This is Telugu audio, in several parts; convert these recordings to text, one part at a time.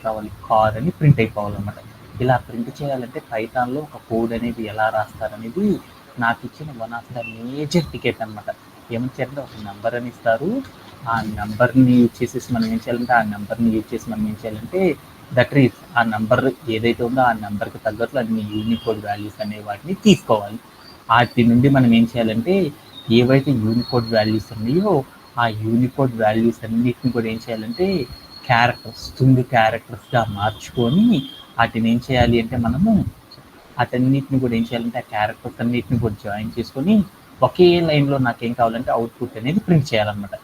కావాలి, కార్ అని ప్రింట్ అయిపోవాలన్నమాట. ఇలా ప్రింట్ చేయాలంటే పైథాన్లో ఒక కోడ్ అనేది ఎలా రాస్తారనేది నాకు ఇచ్చిన one of the major ticket అనమాట. ఏమంటారంటే ఒక నెంబర్ అని ఇస్తారు, ఆ నెంబర్ని యూజ్ చేసేసి మనం ఏం చేయాలంటే దట్ ఈస్ ఆ నెంబర్ ఏదైతే ఉందో ఆ నెంబర్కి తగ్గట్లు అన్ని యూనికోడ్ వాల్యూస్ అనే వాటిని తీసుకోవాలి. వాటి నుండి మనం ఏం చేయాలంటే ఏవైతే యూనికోడ్ వాల్యూస్ ఉన్నాయో ఆ యూనికోడ్ వాల్యూస్ అన్నిటిని కూడా ఏం చేయాలంటే స్ట్రింగ్ క్యారెక్టర్స్గా మార్చుకొని వాటిని ఏం చేయాలి అంటే మనము వాటన్నిటిని కూడా ఏం చేయాలంటే ఆ క్యారెక్టర్స్ అన్నిటిని కూడా జాయిన్ చేసుకొని ఒకే లైన్లో నాకేం కావాలంటే అవుట్పుట్ అనేది ప్రింట్ చేయాలన్నమాట.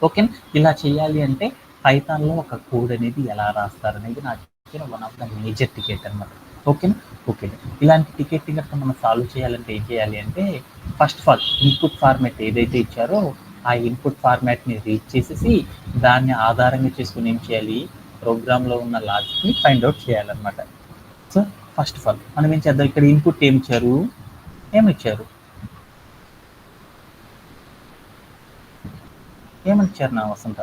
ఓకేనా? ఇలా చేయాలి అంటే పైథాన్లో ఒక కోడ్ అనేది ఎలా రాస్తారనేది నాకు one of the major ticket అనమాట. ఓకేనా? ఓకే. ఇలాంటి టికెట్ కనుక మనం సాల్వ్ చేయాలంటే ఏం చేయాలి అంటే first of all input format ఏదైతే ఇచ్చారో ఆ ఇన్పుట్ ఫార్మాట్ని రీడ్ చేసేసి దాన్ని ఆధారంగా చేసుకుని ఏం చేయాలి, ప్రోగ్రాంలో ఉన్న లాజిక్ని ఫైండ్ అవుట్ చేయాలన్నమాట. సో ఫస్ట్ ఆఫ్ ఆల్ మనం ఏం చేద్దాం, ఇక్కడ ఇన్పుట్ ఏమిచ్చారు నా వసంత?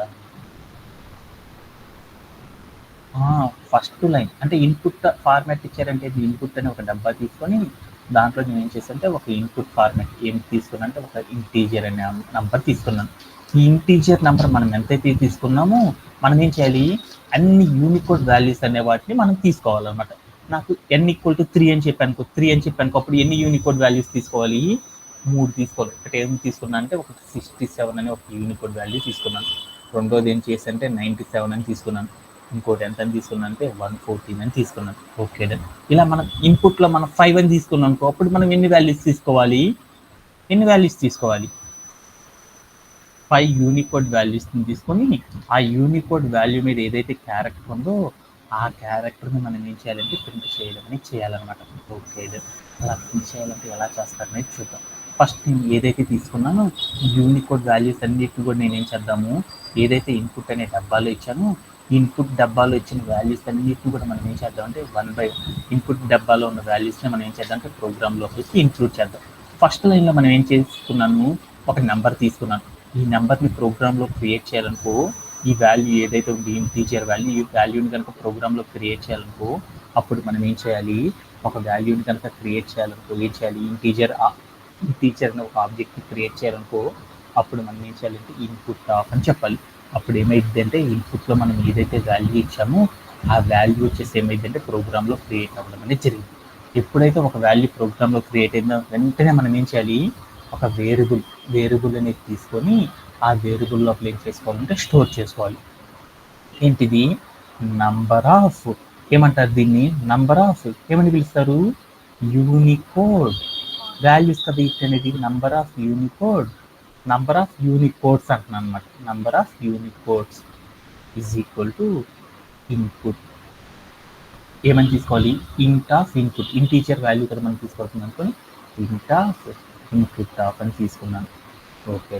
ఫస్ట్ లైన్ అంటే ఇన్పుట్ ఫార్మాట్ ఇచ్చారంటే ఇన్పుట్ అని ఒక డబ్బా తీసుకొని దాంట్లో నేను ఏం చేశానంటే ఒక ఇన్పుట్ ఫార్మాట్ ఏం తీసుకున్నా అంటే ఒక ఇంటీజర్ అనే నంబర్ తీసుకున్నాను. ఈ ఇంటీజర్ నెంబర్ మనం ఎంతైతే తీసుకున్నామో మనం ఏం చేయాలి, అన్ని యూనికోడ్ వాల్యూస్ అనే వాటిని మనం తీసుకోవాలన్నమాట. నాకు n = 3 అని చెప్పాను అప్పుడు ఎన్ని యూనికోడ్ వాల్యూస్ తీసుకోవాలి, 3 తీసుకోవాలి. ఒకటి ఏం తీసుకున్నా అంటే ఒకటి 67 అని ఒక యూనికోడ్ వాల్యూ తీసుకున్నాను. రెండోది ఏం చేశానంటే 97 అని తీసుకున్నాను. ఇంకోటి ఎంత అని తీసుకున్నాను అంటే 114 అని తీసుకున్నాను. Okay done. ఇలా మనం ఇన్పుట్లో మనం 5 అని తీసుకున్నాం అనుకో, అప్పుడు మనం ఎన్ని వాల్యూస్ తీసుకోవాలి, 5 యూనికోడ్ వాల్యూస్ని తీసుకొని ఆ యూనికోడ్ వాల్యూ మీద ఏదైతే క్యారెక్టర్ ఉందో ఆ క్యారెక్టర్ని మనం ఏం చేయాలంటే ప్రింట్ చేయడం అనేది చేయాలన్నమాట. Okay done. అలా ప్రింట్ చేయాలంటే ఎలా చేస్తారనేది చూద్దాం. ఫస్ట్ నేను ఏదైతే తీసుకున్నానో యూనికోడ్ వాల్యూస్ అన్నిటిని కూడా నేను ఏం చేద్దాము, ఏదైతే ఇన్పుట్ అనే డబ్బాలో ఇచ్చానో ఇన్పుట్ డబ్బాలో ఇచ్చిన వాల్యూస్ అన్నిటిని కూడా మనం ఏం చేద్దాం అంటే ఇన్పుట్ డబ్బాలో ఉన్న వాల్యూస్ని మనం ఏం చేద్దాం అంటే ప్రోగ్రాంలోకి ఇంక్లూడ్ చేద్దాం. ఫస్ట్ లైన్లో మనం ఏం చేసుకున్నాను, ఒక నెంబర్ తీసుకున్నాను. ఈ నెంబర్ని ప్రోగ్రాంలో క్రియేట్ చేయాలనుకో, ఈ వాల్యూ ఏదైతే ఉంది ఇంటీజర్ వాల్యూ, ఈ వాల్యూని కనుక ప్రోగ్రాంలో క్రియేట్ చేయాలనుకో అప్పుడు మనం ఏం చేయాలి, ఒక వాల్యూని కనుక క్రియేట్ చేయాలనుకో ఏం చేయాలి, ఇంటీజర్ని ఒక ఆబ్జెక్ట్ని క్రియేట్ చేయాలనుకో అప్పుడు మనం ఏం చేయాలంటే ఇన్పుట్ ఆఫ్ అని చెప్పాలి. అప్పుడు ఏమైంది అంటే ఇన్పుట్లో మనం ఏదైతే వాల్యూ ఇచ్చామో ఆ వాల్యూ వచ్చేసి ఏమైందంటే ప్రోగ్రాంలో క్రియేట్ అవ్వడం అనేది జరిగింది. ఎప్పుడైతే ఒక వాల్యూ ప్రోగ్రాంలో క్రియేట్ అయిందో వెంటనే మనం ఏం చేయాలి, ఒక వేరియబుల్ అనేది తీసుకొని ఆ వేరియబుల్ లోపల ఏం చేసుకోవాలంటే స్టోర్ చేసుకోవాలి. ఏంటిది, నంబర్ ఆఫ్, ఏమంటారు దీన్ని, నంబర్ ఆఫ్ ఏమని పిలుస్తారు, యూనికోడ్ వాల్యూస్ కదా ఇట్ అనేది, నంబర్ ఆఫ్ యూనికోడ్స్ అంటున్నాను అనమాట. Number of Unicodes is equal to input. ఏమని తీసుకోవాలి, ఇంట్ ఆఫ్ ఇన్పుట్, ఇంటీజర్ వాల్యూ కదా మనం తీసుకోవాల్సింది అనుకొని ఇంట్ ఆఫ్ ఇన్పుట్ ఆఫ్ అని తీసుకున్నాను. ఓకే,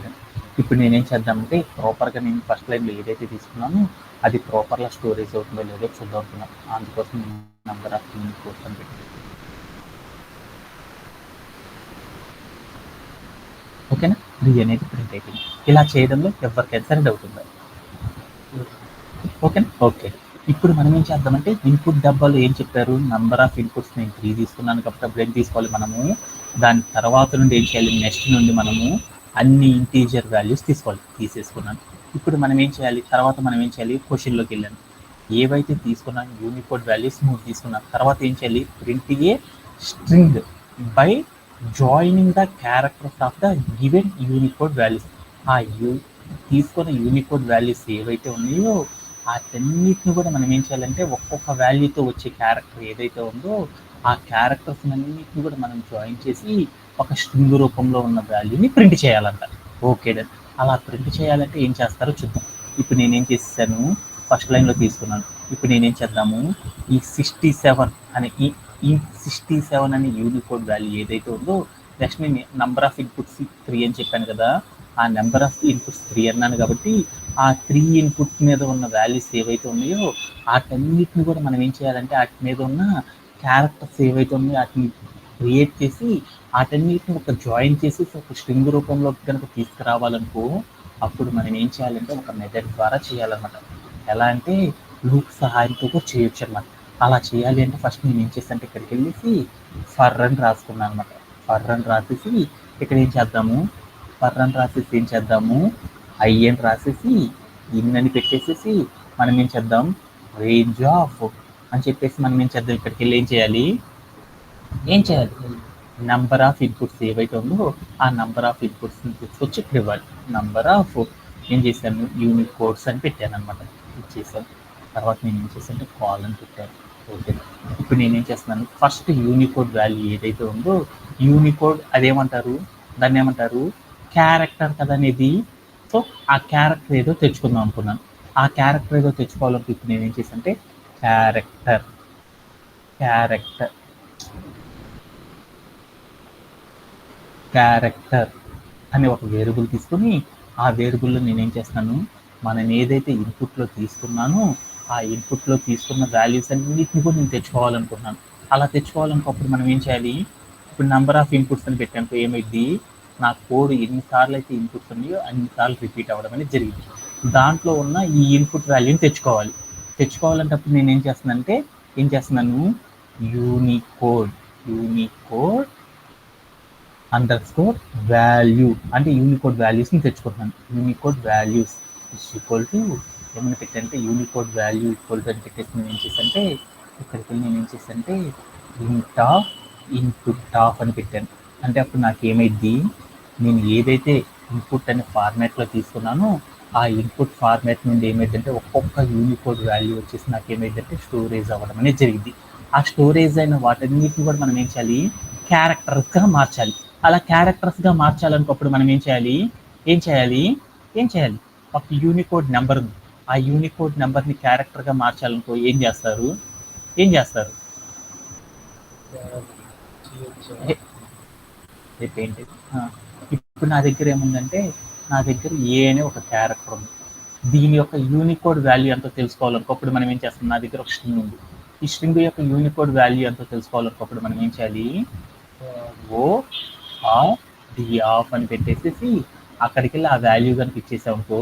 ఇప్పుడు నేనేం చేద్దామంటే ప్రాపర్గా నేను ఫస్ట్ లైన్లో ఏదైతే తీసుకున్నానో అది ప్రాపర్గా స్టోరేజ్ అవుతుందో లేదో చూద్దాం అనుకున్నాను. అందుకోసం నంబర్ ఆఫ్ యూనికోడ్స్ అని పెట్టి, ఓకేనా, 3 అనేది ప్రింట్ అయిపోయింది. ఇలా చేయడంలో ఎవరికైనా సరే డౌట్ ఉందా? ఓకేనా. ఓకే, ఇప్పుడు మనం ఏం చేద్దామంటే ఇన్పుట్ డబ్బాలో ఏం చెప్పారు, నంబర్ ఆఫ్ ఇన్పుట్స్ నేను 3 తీసుకున్నాను కాబట్టి అప్పుడు ఏం తీసుకోవాలి మనము, దాని తర్వాత నుండి ఏం చేయాలి, నెక్స్ట్ నుండి మనము అన్ని ఇంటీజర్ వాల్యూస్ తీసేసుకున్నాను. ఇప్పుడు మనం ఏం చేయాలి, తర్వాత మనం ఏం చేయాలి, క్వశ్చన్లోకి వెళ్ళాను. ఏవైతే తీసుకున్నాను యూనికోడ్ వాల్యూస్ 3 తీసుకున్నాను, తర్వాత ఏం చేయాలి, print a string by joining the characters of the given Unicode values. ఆ తీసుకున్న యూనికోడ్ వాల్యూస్ ఏవైతే ఉన్నాయో వాటన్నిటిని కూడా మనం ఏం చేయాలంటే ఒక్కొక్క వాల్యూతో వచ్చే క్యారెక్టర్ ఏదైతే ఉందో ఆ క్యారెక్టర్స్ అన్నిటిని కూడా మనం జాయిన్ చేసి ఒక స్ట్రింగ్ రూపంలో ఉన్న వాల్యూని ప్రింట్ చేయాలంట. Okay done. అలా ప్రింట్ చేయాలంటే ఏం చేస్తారో చూద్దాం. ఇప్పుడు నేనేం చేశాను, ఫస్ట్ లైన్లో తీసుకున్నాను. ఇప్పుడు నేనేం చేద్దాము, ఈ 67 అనే యూనికోడ్ వాల్యూ ఏదైతే ఉందో నెక్స్ట్ నేను నంబర్ ఆఫ్ ఇన్పుట్స్ 3 అని చెప్పాను కదా, ఆ నెంబర్ ఆఫ్ ఇన్పుట్స్ 3 అన్నాను కాబట్టి ఆ 3 ఇన్పుట్ మీద ఉన్న వాల్యూస్ ఏవైతే ఉన్నాయో వాటన్నిటిని కూడా మనం ఏం చేయాలంటే వాటి మీద ఉన్న క్యారెక్టర్స్ ఏవైతే ఉన్నాయో వాటిని క్రియేట్ చేసి వాటన్నిటిని ఒక జాయిన్ చేసి ఒక స్ట్రింగ్ రూపంలో కనుక తీసుకురావాలనుకో అప్పుడు మనం ఏం చేయాలంటే ఒక మెథడ్ ద్వారా చేయాలన్నమాట. ఎలా అంటే లూప్ సహాయంతో కూడా చేయొచ్చు అనమాట. అలా చేయాలి అంటే ఫస్ట్ నేను ఏం చేస్తానంటే ఇక్కడికి వెళ్ళేసి ఫర్ అని రాసుకున్నాను అనమాట. ఫర్ అని రాసేసి ఇక్కడ ఏం చేద్దాము, ఫర్ అని రాసేసి ఏం చేద్దాము, ఐ అని రాసేసి ఇన్ అని పెట్టేసేసి మనం ఏం చేద్దాం, రేంజ్ ఆఫ్ అని చెప్పేసి మనం ఏం చేద్దాం, ఇక్కడికి వెళ్ళి ఏం చేయాలి, నంబర్ ఆఫ్ ఇన్పుట్స్ ఏవైతే ఉందో ఆ నంబర్ ఆఫ్ ఇన్పుట్స్ని తీసుకొచ్చి ఇక్కడ ఇవ్వాలి. నంబర్ ఆఫ్ ఏం చేశాను, యూనికోడ్స్ అని పెట్టాను అనమాట. ఇచ్చేసాను. తర్వాత నేను ఏం చేశాను, కాల్ అని పెట్టాను. ఓకే, ఇప్పుడు నేనేం చేస్తున్నాను, ఫస్ట్ యూనికోడ్ వాల్యూ ఏదైతే ఉందో యూనికోడ్ అదేమంటారు, దాన్ని ఏమంటారు, క్యారెక్టర్ కదా అనేది. సో ఆ క్యారెక్టర్ ఏదో తెచ్చుకుందాం అనుకున్నాను. ఆ క్యారెక్టర్ ఏదో తెచ్చుకోవాలంటే ఇప్పుడు నేనేం చేశానంటే క్యారెక్టర్ క్యారెక్టర్ అనే ఒక వేరియబుల్ తీసుకొని ఆ వేరియబుల్లో నేనేం చేస్తాను, మనం ఏదైతే ఇన్పుట్లో తీసుకున్నానో ఆ ఇన్పుట్లో తీసుకున్న వాల్యూస్ అన్నిటిని కూడా నేను తెచ్చుకోవాలనుకుంటున్నాను. అలా తెచ్చుకోవాలనుకున్నప్పుడు మనం ఏం చేయాలి, ఇప్పుడు నెంబర్ ఆఫ్ ఇన్పుట్స్ అని పెట్టానుకో ఏమైంది, నా కోడ్ ఎన్నిసార్లు అయితే ఇన్పుట్స్ ఉన్నాయో అన్నిసార్లు రిపీట్ అవ్వడం అనేది జరిగింది. దాంట్లో ఉన్న ఈ ఇన్పుట్ వాల్యూని తెచ్చుకోవాలంటే అప్పుడు నేను ఏం చేస్తున్నాను, యూనికోడ్ అండర్ స్కోర్ వాల్యూ అంటే యూనికోడ్ వాల్యూస్ని తెచ్చుకుంటున్నాను. యూనికోడ్ వాల్యూస్ ఈక్వల్ టు ఏమైనా పెట్టంటే యూనికోడ్ వాల్యూ ఈక్వల్ టు అని పెట్టేసి నేను ఏం చేశానంటే ఇక్కడికి వెళ్ళి నేను ఏం చేశానంటే ఇన్పుట్ ఆఫ్ అని పెట్టాను. అంటే అప్పుడు నాకు ఏమైంది, నేను ఏదైతే ఇన్పుట్ అనే ఫార్మాట్లో తీసుకున్నానో ఆ ఇన్పుట్ ఫార్మాట్ నుండి ఏమైందంటే ఒక్కొక్క యూనికోడ్ వాల్యూ వచ్చేసి నాకు ఏమైందంటే స్టోరేజ్ అవ్వడం అనేది జరిగింది. ఆ స్టోరేజ్ అయిన వాటన్నిటిని కూడా మనం ఏం చేయాలి, క్యారెక్టర్స్గా మార్చాలి. అలా క్యారెక్టర్స్గా మార్చాలనుకోప్పుడు మనం ఏం చేయాలి, ఒక యూనికోడ్ నెంబర్ ఉంది. ఆ యూనికోడ్ నెంబర్ని క్యారెక్టర్గా మార్చాలనుకో ఏం చేస్తారు, ఏంటి, ఇప్పుడు నా దగ్గర ఏముందంటే నా దగ్గర ఏ అనే ఒక క్యారెక్టర్ ఉంది. దీని యొక్క యూనికోడ్ వాల్యూ ఎంతో తెలుసుకోవాలనుకోప్పుడు మనం ఏం చేస్తాం, నా దగ్గర ఒక స్ట్రింగ్ ఉంది. ఈ స్ట్రింగ్ యొక్క యూనికోడ్ వాల్యూ ఎంతో తెలుసుకోవాలనుకోప్పుడు మనం ఏం చేయాలి, డి ఆఫ్ అని పెట్టేసి అక్కడికి వెళ్ళి ఆ వాల్యూ కనుక ఇచ్చేసామనుకో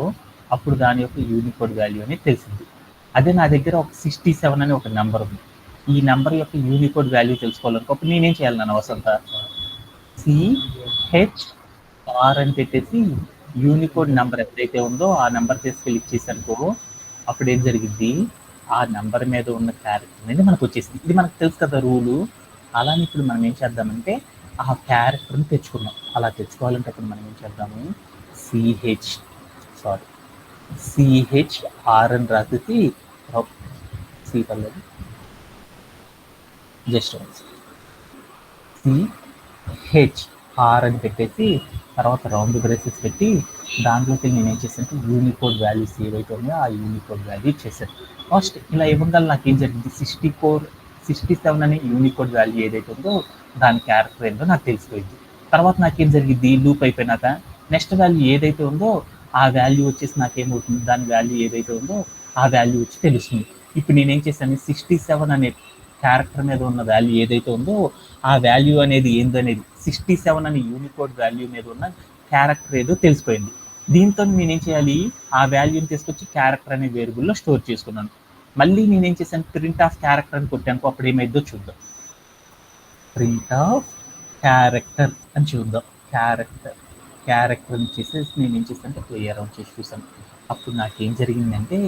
అప్పుడు దాని యొక్క యూనికోడ్ వాల్యూ అనేది తెలిసింది. అదే నా దగ్గర ఒక 67 అనే ఒక నెంబర్ ఉంది. ఈ నెంబర్ యొక్క యూనికోడ్ వాల్యూ తెలుసుకోవాలనుకో అప్పుడు నేనేం చేయాలి, నన్ను వసంత CHR అని పెట్టేసి యూనికోడ్ నెంబర్ ఎప్పుడైతే ఉందో ఆ నెంబర్ తీసుకెళ్ళి ఇచ్చేసనుకో అప్పుడు ఏం జరిగింది, ఆ నెంబర్ మీద ఉన్న క్యారెక్టర్ అనేది మనకు వచ్చేసింది. ఇది మనకు తెలుసు కదా రూలు. అలానే ఇప్పుడు మనం ఏం చేద్దామంటే ఆ క్యారెక్టర్ని తెచ్చుకున్నాం. అలా తెచ్చుకోవాలంటే అప్పుడు మనం ఏం చేద్దాము, CHR అని రాసేసి జస్ట్ CHR అని పెట్టేసి తర్వాత రౌండ్ బ్రేసెస్ పెట్టి దాంట్లోకి నేను ఏం చేశాను, యూనికోడ్ వాల్యూస్ ఏవైతే ఉన్నాయో ఆ యూనికోడ్ వాల్యూ ఇచ్చేసాను. ఫస్ట్ ఇలా ఇవ్వగల నాకు ఏం జరిగింది, 67 అనే యూనికోడ్ వాల్యూ ఏదైతే ఉందో దాని క్యారెక్టర్ ఏంటో నాకు తెలిసిపోయింది. తర్వాత నాకేం జరిగింది, లూప్ అయిపోయినాక నెక్స్ట్ వాల్యూ ఏదైతే ఉందో ఆ వాల్యూ వచ్చేసి నాకేమవుతుంది, దాని వాల్యూ ఏదైతే ఉందో ఆ వాల్యూ వచ్చి తెలుస్తుంది. ఇప్పుడు నేనేం చేశాను, 67 అనే క్యారెక్టర్ మీద ఉన్న వాల్యూ ఏదైతే ఉందో ఆ వాల్యూ అనేది ఏందనేది 67 అనే యూనికోడ్ వాల్యూ మీద ఉన్న క్యారెక్టర్ ఏదో తెలిసిపోయింది. దీంతో నేనేం చేయాలి, ఆ వాల్యూని తీసుకొచ్చి క్యారెక్టర్ అనే వేరియబుల్లో స్టోర్ చేసుకున్నాను. మళ్ళీ నేనేం చేశాను, ప్రింట్ ఆఫ్ క్యారెక్టర్ అని కొట్టాను. అప్పుడు ఏమైందో చూద్దాం, ప్రింట్ ఆఫ్ క్యారెక్టర్ అని చూద్దాం. క్యారెక్టర్ చేసేసి నేను ఏం చేస్తానంటే క్లియర్ అవుట్ చేసి చూసాను. అప్పుడు నాకేం జరిగిందంటే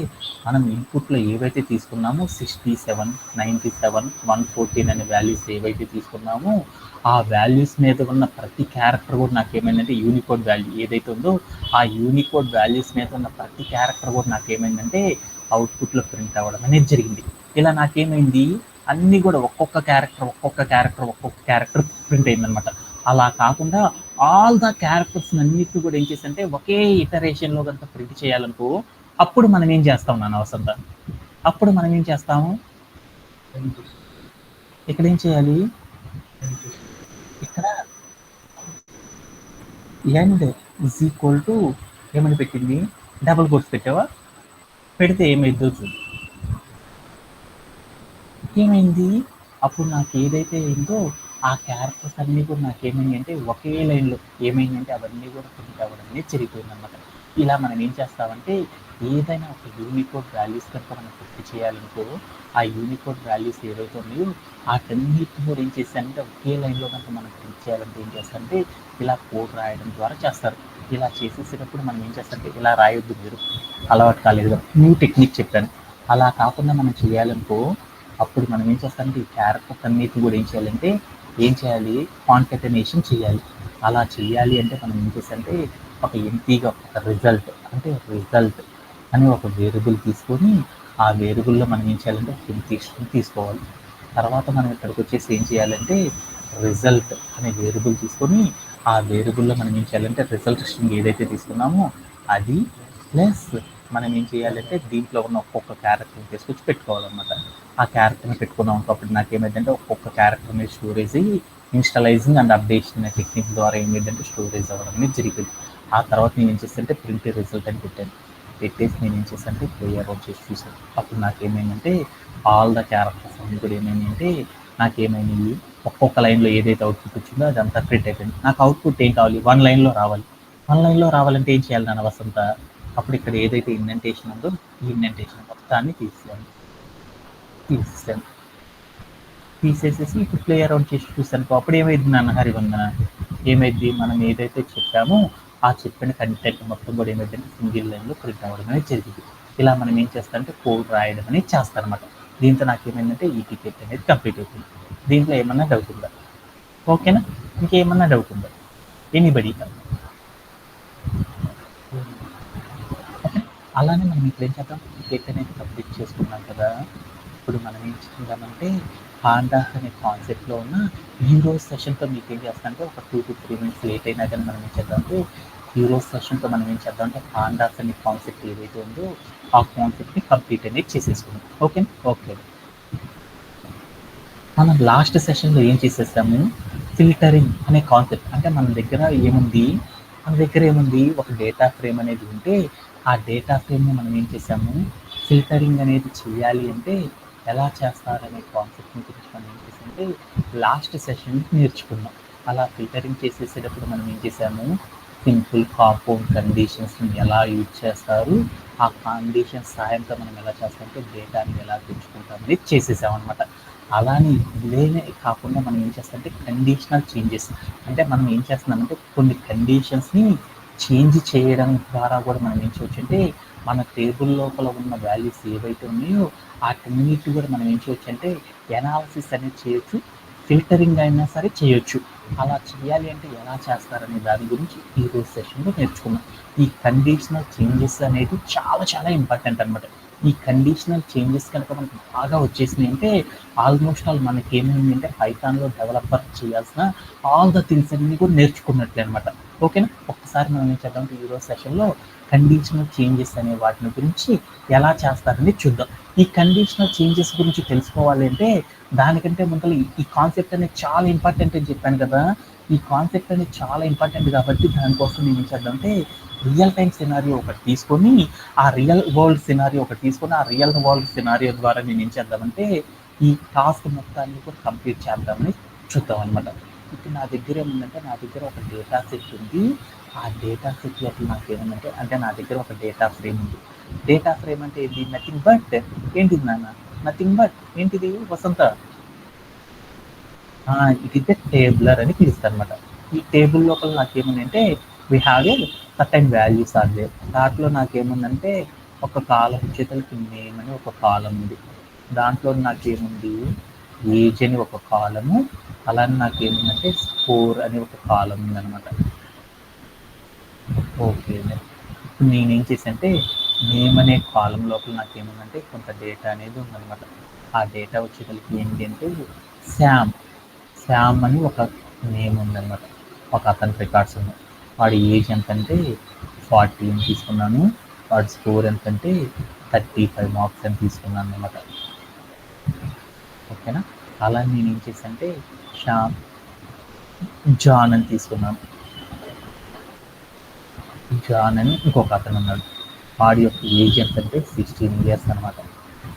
మనం ఇన్పుట్లో ఏవైతే తీసుకున్నామో 67, 97, 114 అనే వాల్యూస్ ఏవైతే తీసుకున్నామో ఆ వాల్యూస్ మీద ఉన్న ప్రతి క్యారెక్టర్ కూడా నాకేమైందంటే యూనికోడ్ వాల్యూ ఏదైతే ఉందో ఆ యూనికోడ్ వాల్యూస్ మీద ఉన్న ప్రతి క్యారెక్టర్ కూడా నాకేమైందంటే అవుట్పుట్లో ప్రింట్ అవ్వడం అనేది జరిగింది. ఇలా నాకేమైంది, అన్నీ కూడా ఒక్కొక్క క్యారెక్టర్ ప్రింట్ అయిందనమాట. అలా కాకుండా ఆల్ ద క్యారెక్టర్స్ అన్నిటిని కూడా ఏం చేసంటే ఒకే ఇటరేషన్లో కనుక ప్రింట్ చేయాలనుకో అప్పుడు మనం ఏం చేస్తాం నాన్న వసంత, అప్పుడు మనం ఏం చేస్తాము, ఇక్కడ ఏం చేయాలి, ఇక్కడ ఎండ్ ఈజ్ ఈక్వల్ టు ఏమని పెట్టింది, డబుల్ కోట్స్ పెట్టావా, పెడితే ఏమైందో చూడు. ఏమైంది, అప్పుడు నాకు ఏదైతే అయిందో ఆ క్యారెక్టర్స్ అన్నీ కూడా నాకేమైంది అంటే ఒకే లైన్లో ఏమైందంటే అవన్నీ కూడా ప్రింట్ అవ్వడం అనేది జరిగిపోయింది అనమాట. ఇలా మనం ఏం చేస్తామంటే ఏదైనా ఒక యూనికోడ్ వాల్యూస్ కనుక మనం సెట్ చేయాలనుకో ఆ యూనికోడ్ వాల్యూస్ ఏవైతే ఉన్నాయో వాటన్నిటిని కూడా ఏం చేస్తానంటే ఒకే లైన్లో కనుక మనం ప్రింట్ చేయాలంటే ఏం చేస్తారంటే ఇలా కోడ్ రాయడం ద్వారా చేస్తారు. ఇలా చేసేసేటప్పుడు మనం ఏం చేస్తారంటే ఇలా రాయొద్దు, మీరు అలవాటు కాలేదు కదా, న్యూ టెక్నిక్ చెప్పాను. అలా కాకుండా మనం చేయాలనుకో అప్పుడు మనం ఏం చేస్తామంటే ఈ క్యారెక్టర్స్ అన్నిటిని కూడా ఏం చేయాలంటే ఏం చేయాలి, కాన్కెటనేషన్ చేయాలి. అలా చేయాలి అంటే మనం ఏం చేస్తామంటే ఒక ఎంపీగా ఒక రిజల్ట్ అంటే రిజల్ట్ అని ఒక వేరియబుల్ తీసుకొని ఆ వేరియబుల్లో మనం ఏం చేయాలంటే ప్రింట్ తీసుకొని తీసుకోవాలి. తర్వాత మనం ఇక్కడికి వచ్చేసి ఏం చేయాలంటే రిజల్ట్ అనే వేరియబుల్ తీసుకొని ఆ వేరియబుల్లో మనం ఏం చేయాలంటే రిజల్ట్ స్ట్రింగ్ ఏదైతే తీసుకున్నామో అది ప్లస్ మనం ఏం చేయాలంటే దీంట్లో ఉన్న ఒక్కొక్క క్యారెక్టర్ని తీసుకొచ్చి పెట్టుకోవాలన్నమాట. ఆ క్యారెక్టర్ని పెట్టుకున్నాం కాబట్టి నాకేమైందంటే ఒక్కొక్క క్యారెక్టర్ అనేది స్టోరేజ్ ఇన్స్టలైజింగ్ అండ్ అప్డేషన్ టెక్నిక్ ద్వారా ఏమైందంటే స్టోరేజ్ అవ్వడం అనేది జరిగింది. ఆ తర్వాత నేను ఏం చేస్తానంటే ప్రింట్ రిజల్ట్ అని పెట్టాను. పెట్టేసి నేను ఏం చేశానంటే ప్లేయర్ అవుట్ చేసి చూసాను. అప్పుడు నాకేమైందంటే ఆల్ ద క్యారెక్టర్స్ అన్ని కూడా ఏమైందంటే నాకేమైంది ఒక్కొక్క లైన్లో ఏదైతే అవుట్పుట్ వచ్చిందో అదంతా ప్రింట్ అయిపోయింది. నాకు అవుట్పుట్ ఏం కావాలి, 1 లైన్లో రావాలి. 1 లైన్లో రావాలంటే ఏం చేయాలి నాన్న వసంత, అప్పుడు ఇక్కడ ఏదైతే ఇండెంటేషన్ ఉందో ఈ ఇండెంటేషన్ మొత్తాన్ని తీసేసాను. తీసేసేసి ఇప్పుడు ప్లే అరౌండ్ చేసి చూసాను. అప్పుడు ఏమైంది నాన్న హరివందన, ఏమైంది మనం ఏదైతే చెప్పామో ఆ చెప్పిన కంటెంట్ మొత్తం కూడా ఏమైందంటే సింగిల్ లైన్లో ప్రింట్ అవ్వడం అనేది జరిగింది. ఇలా మనం ఏం చేస్తామంటే కోడ్ రాయడం అనేది చేస్తారనమాట. దీంతో నాకేమైందంటే ఈ టికెట్ అనేది కంప్లీట్ అవుతుంది. దీంట్లో ఏమన్నా డౌట్ ఉందా? ఓకేనా? ఇంకేమన్నా డౌట్ ఉందా ఎనీబడి? అలానే మనం ఇప్పుడు ఏం చేద్దాం, టికెట్ అనేది కంప్లీట్ చేసుకున్నాం కదా. ఇప్పుడు మనం ఏం చేద్దామంటే హాండాస్ అనే కాన్సెప్ట్లో ఉన్న ఈ రోజు సెషన్తో మీకు ఏం చేస్తామంటే ఒక 2 to 3 minutes లేట్ అయినా కానీ మనం ఏం చేద్దామంటే ఈ రోజు సెషన్తో మనం ఏం చేద్దామంటే హాండాస్ అనే కాన్సెప్ట్ ఏదైతే ఉందో ఆ కాన్సెప్ట్ని కంప్లీట్ అనేది చేసేసుకుందాం. Okay okay. మనం లాస్ట్ సెషన్లో ఏం చేసేసాము, ఫిల్టరింగ్ అనే కాన్సెప్ట్ అంటే మన దగ్గర ఏముంది ఒక డేటా ఫ్రేమ్ అనేది ఉంటే ఆ డేటా ఫ్రేమ్ని మనం ఏం చేసాము ఫిల్టరింగ్ అనేది చేయాలి అంటే ఎలా చేస్తారనే కాన్సెప్ట్ని గురించి మనం ఏం చేసామంటే లాస్ట్ సెషన్ నేర్చుకున్నాం. అలా ఫిల్టరింగ్ చేసేసేటప్పుడు మనం ఏం చేసాము సింపుల్ కాంపౌండ్ కండిషన్స్ని ఎలా యూజ్ చేస్తారు, ఆ కండిషన్స్ సహాయంతో మనం ఎలా చేస్తామంటే డేటాని ఎలా తెచ్చుకుంటాం అనేది చేసేసామన్నమాట. అలానే ఇదేనే కాకుండా మనం ఏం చేస్తామంటే కండిషనల్ చేంజెస్ అంటే మనం ఏం చేస్తున్నామంటే కొన్ని కండిషన్స్ని చేంజ్ చేయడం ద్వారా కూడా మనం ఏం చేయొచ్చు అంటే మన టేబుల్ లోపల ఉన్న వాల్యూస్ ఏవైతే ఉన్నాయో వాటన్నిటి కూడా మనం ఏం చేయొచ్చు అంటే ఎనాలిసిస్ అనేది చేయొచ్చు, ఫిల్టరింగ్ అయినా సరే చేయొచ్చు. అలా చేయాలి అంటే ఎలా చేస్తారనే దాని గురించి ఈరోజు సెషన్లో నేర్చుకున్నాం. ఈ కండిషనల్ చేంజెస్ అనేది చాలా చాలా ఇంపార్టెంట్ అనమాట. ఈ కండిషనల్ చేంజెస్ కనుక మనకు బాగా వచ్చేసినాయి అంటే ఆల్మోస్ట్ ఆల్ మనకి ఏమైంది అంటే పైథాన్లో డెవలపర్ చేయాల్సిన ఆల్ ద థింగ్స్ అన్ని కూడా నేర్చుకున్నట్లే అనమాట. ఓకేనా? ఒక్కసారి మనం ఏం చేద్దామంటే ఈరోజు సెషన్లో కండిషనల్ చేంజెస్ అనే వాటిని గురించి ఎలా చేస్తారని చూద్దాం. ఈ కండిషనల్ చేంజెస్ గురించి తెలుసుకోవాలి అంటే దానికంటే ముందర ఈ కాన్సెప్ట్ అనేది చాలా ఇంపార్టెంట్ అని చెప్పాను కదా. ఈ కాన్సెప్ట్ అనేది చాలా ఇంపార్టెంట్ కాబట్టి దానికోసం నేను ఏం చేద్దామంటే రియల్ టైం సినారియో ఒకటి తీసుకొని ఆ రియల్ వరల్డ్ సినారియో ఒకటి తీసుకొని ఆ రియల్ వరల్డ్ సినారియో ద్వారా నేను ఏం చేద్దామంటే ఈ టాస్క్ మొత్తాన్ని కూడా కంప్లీట్ చేద్దామని చూద్దాం అనమాట. ఇప్పుడు నా దగ్గర ఏముందంటే నా దగ్గర ఒక డేటా సెట్ ఉంది. ఆ డేటా సెట్ లోపల నాకేముందంటే అంటే నా దగ్గర ఒక డేటా ఫ్రేమ్ ఉంది. డేటా ఫ్రేమ్ అంటే ఏంటి, నథింగ్ బట్ ఏంటిది నాన్న, నథింగ్ బట్ ఏంటిది Vasantha, it is a tabular అని పిలుస్తారు అనమాట. ఈ టేబుల్ లోపల నాకేముందంటే we have a certain values are there. దాంట్లో నాకేముందంటే ఒక కాలం చేతులకి నేమ్ అని ఒక కాలం ఉంది. దాంట్లో నాకేముంది ఏజ్ అని ఒక కాలము, అలానే నాకేముందంటే స్కోర్ అని ఒక కాలం ఉందన్నమాట. ఓకే, ఇప్పుడు నేనేం చేశానంటే నేమ్ అనే కాలం లోపల నాకేముందంటే కొంత డేటా అనేది ఉందన్నమాట. ఆ డేటా వచ్చేసరికి ఏంటి అంటే శామ్ శామ్ అని ఒక నేమ్ ఉందన్నమాట. ఒక అతని రికార్డ్స్ ఉన్నాయి. వాడి ఏజ్ ఎంతంటే 40 అని తీసుకున్నాను. వాడి స్కోర్ ఎంతంటే 35 మార్క్స్ అని తీసుకున్నాను అనమాట. ఓకేనా? అలా నేను ఏం చేశానంటే శ్యామ్ జాన్ అని తీసుకున్నాను. జాన్ అని ఇంకొక అతను ఉన్నాడు. వాడి యొక్క ఏజ్ ఎంతంటే 16 years అనమాట.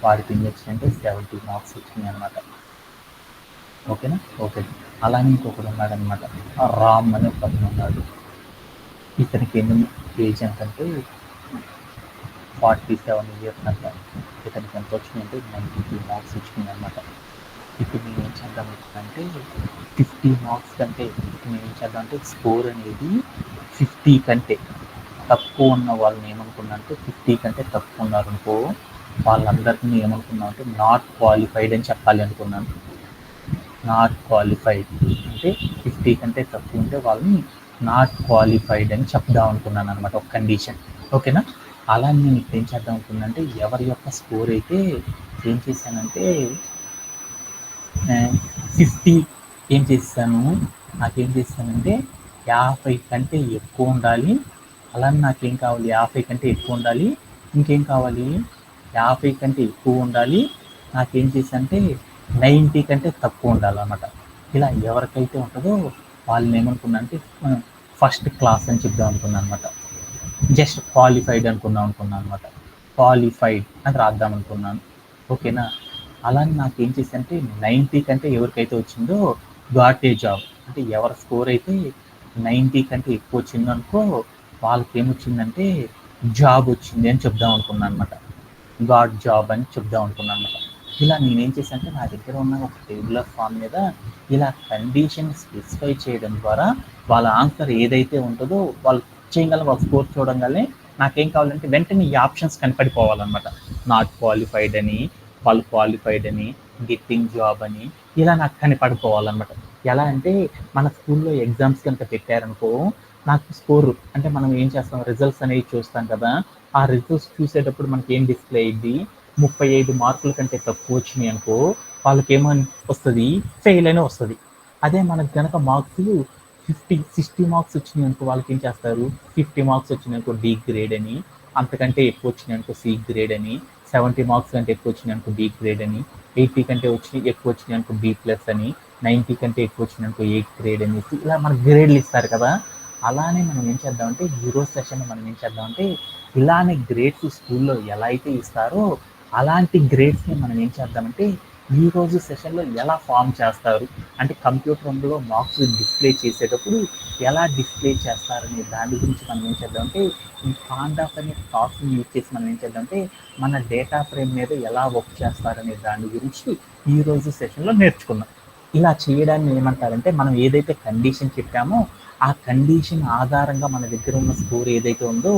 వాడికి ఎన్ని వచ్చినాయంటే 70 మార్క్స్ వచ్చినాయి అనమాట. ఓకేనా? ఓకే. అలానే ఇంకొకడు ఉన్నాడనమాట. రామ్ అని ఒక అతను ఉన్నాడు. ఇతనికి ఎన్ని ఏజ్ ఎంతంటే 47 ఇయర్స్ అంట. ఇతనికి ఎంత వచ్చినాయంటే 92 మార్క్స్ వచ్చినాయి అనమాట. ఇప్పుడు నేను ఏం చేద్దాం అంటే 50 మార్క్స్ కంటే ఇప్పుడు నేను ఏం చేద్దాం అంటే స్కోర్ అనేది 50 కంటే తక్కువ ఉన్న వాళ్ళని ఏమనుకున్నా అంటే 50 కంటే తక్కువ ఉన్నారనుకో వాళ్ళందరినీ ఏమనుకున్నాం అంటే నాట్ క్వాలిఫైడ్ అని చెప్పాలి అనుకున్నాను. నాట్ క్వాలిఫైడ్ అంటే 50 కంటే తక్కువ ఉంటే వాళ్ళని నాట్ క్వాలిఫైడ్ అని చెప్దాం అనుకున్నాను అనమాట, ఒక కండిషన్. ఓకేనా? అలా నేను ఇప్పుడు ఏం చేద్దాం అనుకున్నానంటే ఎవరి యొక్క స్కోర్ అయితే ఏం చేశానంటే 50 ఏం చేశాను, నాకేం చేశానంటే 50 కంటే ఎక్కువ ఉండాలి. అలానే నాకేం కావాలి, 50 కంటే ఎక్కువ ఉండాలి. ఇంకేం కావాలి, 50 కంటే ఎక్కువ ఉండాలి. నాకేం చేశానంటే 90 కంటే తక్కువ ఉండాలన్నమాట. ఇలా ఎవరికైతే ఉంటుందో వాళ్ళని ఏమనుకున్నా అంటే ఫస్ట్ క్లాస్ అని చెప్దాం అనుకున్నాను అనమాట. జస్ట్ క్వాలిఫైడ్ అనుకున్నాను అనమాట. క్వాలిఫైడ్ అని రాద్దాం అనుకున్నాను. ఓకేనా? అలానే నాకేం చేశానంటే 90 కంటే ఎవరికైతే వచ్చిందో గాట్ ఏ జాబ్. అంటే ఎవరి స్కోర్ అయితే 90 కంటే ఎక్కువ వచ్చిందనుకో వాళ్ళకి ఏమొచ్చిందంటే జాబ్ వచ్చింది అని చెప్దాం అనుకున్నాను అనమాట. గాట్ జాబ్ అని చెప్దాం అనుకున్నాను అనమాట. ఇలా నేనేం చేశానంటే నా దగ్గర ఉన్న ఒక టేబులర్ ఫామ్ మీద ఇలా కండిషన్ స్పెసిఫై చేయడం ద్వారా వాళ్ళ ఆన్సర్ ఏదైతే ఉంటుందో వాళ్ళు చేయగల వాళ్ళ స్కోర్ చూడంగానే నాకేం కావాలంటే వెంటనే ఈ ఆప్షన్స్ కనపడిపోవాలన్నమాట. నాట్ క్వాలిఫైడ్ అని, వాళ్ళు క్వాలిఫైడ్ అని, గెట్టింగ్ జాబ్ అని ఇలా నాకు కనపడిపోవాలన్నమాట. ఎలా అంటే మన స్కూల్లో ఎగ్జామ్స్ కనుక పెట్టారనుకో నాకు స్కోర్ అంటే మనం ఏం చేస్తాం రిజల్ట్స్ అనేవి చూస్తాం కదా, ఆ రిజల్ట్స్ చూసేటప్పుడు మనకి ఏం డిస్ప్లే అయ్యింది, 35 మార్కుల కంటే తక్కువ వచ్చినాయి అనుకో వాళ్ళకి ఏమని వస్తుంది, ఫెయిల్ అని వస్తుంది. అదే మనకు కనుక మార్క్స్ 60 మార్క్స్ వచ్చినాయి అనుకో వాళ్ళకి ఏం చేస్తారు, 50 మార్క్స్ వచ్చినాయి అనుకో డి గ్రేడ్ అని, అంతకంటే ఎక్కువ వచ్చినాయి అనుకో సి గ్రేడ్ అని, 70 మార్క్స్ కంటే ఎక్కువ వచ్చినాయి అనుకో బి గ్రేడ్ అని, 80 కంటే ఎక్కువ వచ్చినాయి అనుకో బి ప్లస్ అని, 90 కంటే ఎక్కువ వచ్చినాయి అనుకో ఏ గ్రేడ్ అనేసి ఇలా మనకు గ్రేడ్లు ఇస్తారు కదా. అలానే మనం ఏం చేద్దామంటే ఈరోజు సెషన్ మనం ఏం చేద్దామంటే ఇలానే గ్రేడ్స్ స్కూల్లో ఎలా అయితే ఇస్తారో అలాంటి గ్రేడ్స్ని మనం ఏం చేద్దామంటే ఈరోజు సెషన్లో ఎలా ఫామ్ చేస్తారు అంటే కంప్యూటర్ రూమ్లో మార్క్స్ డిస్ప్లే చేసేటప్పుడు ఎలా డిస్ప్లే చేస్తారనే దాని గురించి మనం ఏం చేద్దామంటే ఈ పాండాస్ అనే టాస్క్ని యూజ్ చేసి మనం ఏం చేద్దామంటే మన డేటా ఫ్రేమ్ మీద ఎలా వర్క్ చేస్తారనే దాని గురించి ఈరోజు సెషన్లో నేర్చుకుందాం. ఇలా చేయడాన్ని ఏమంటారంటే మనం ఏదైతే కండిషన్ చెప్పామో ఆ కండిషన్ ఆధారంగా మన దగ్గర ఉన్న స్కోర్ ఏదైతే ఉందో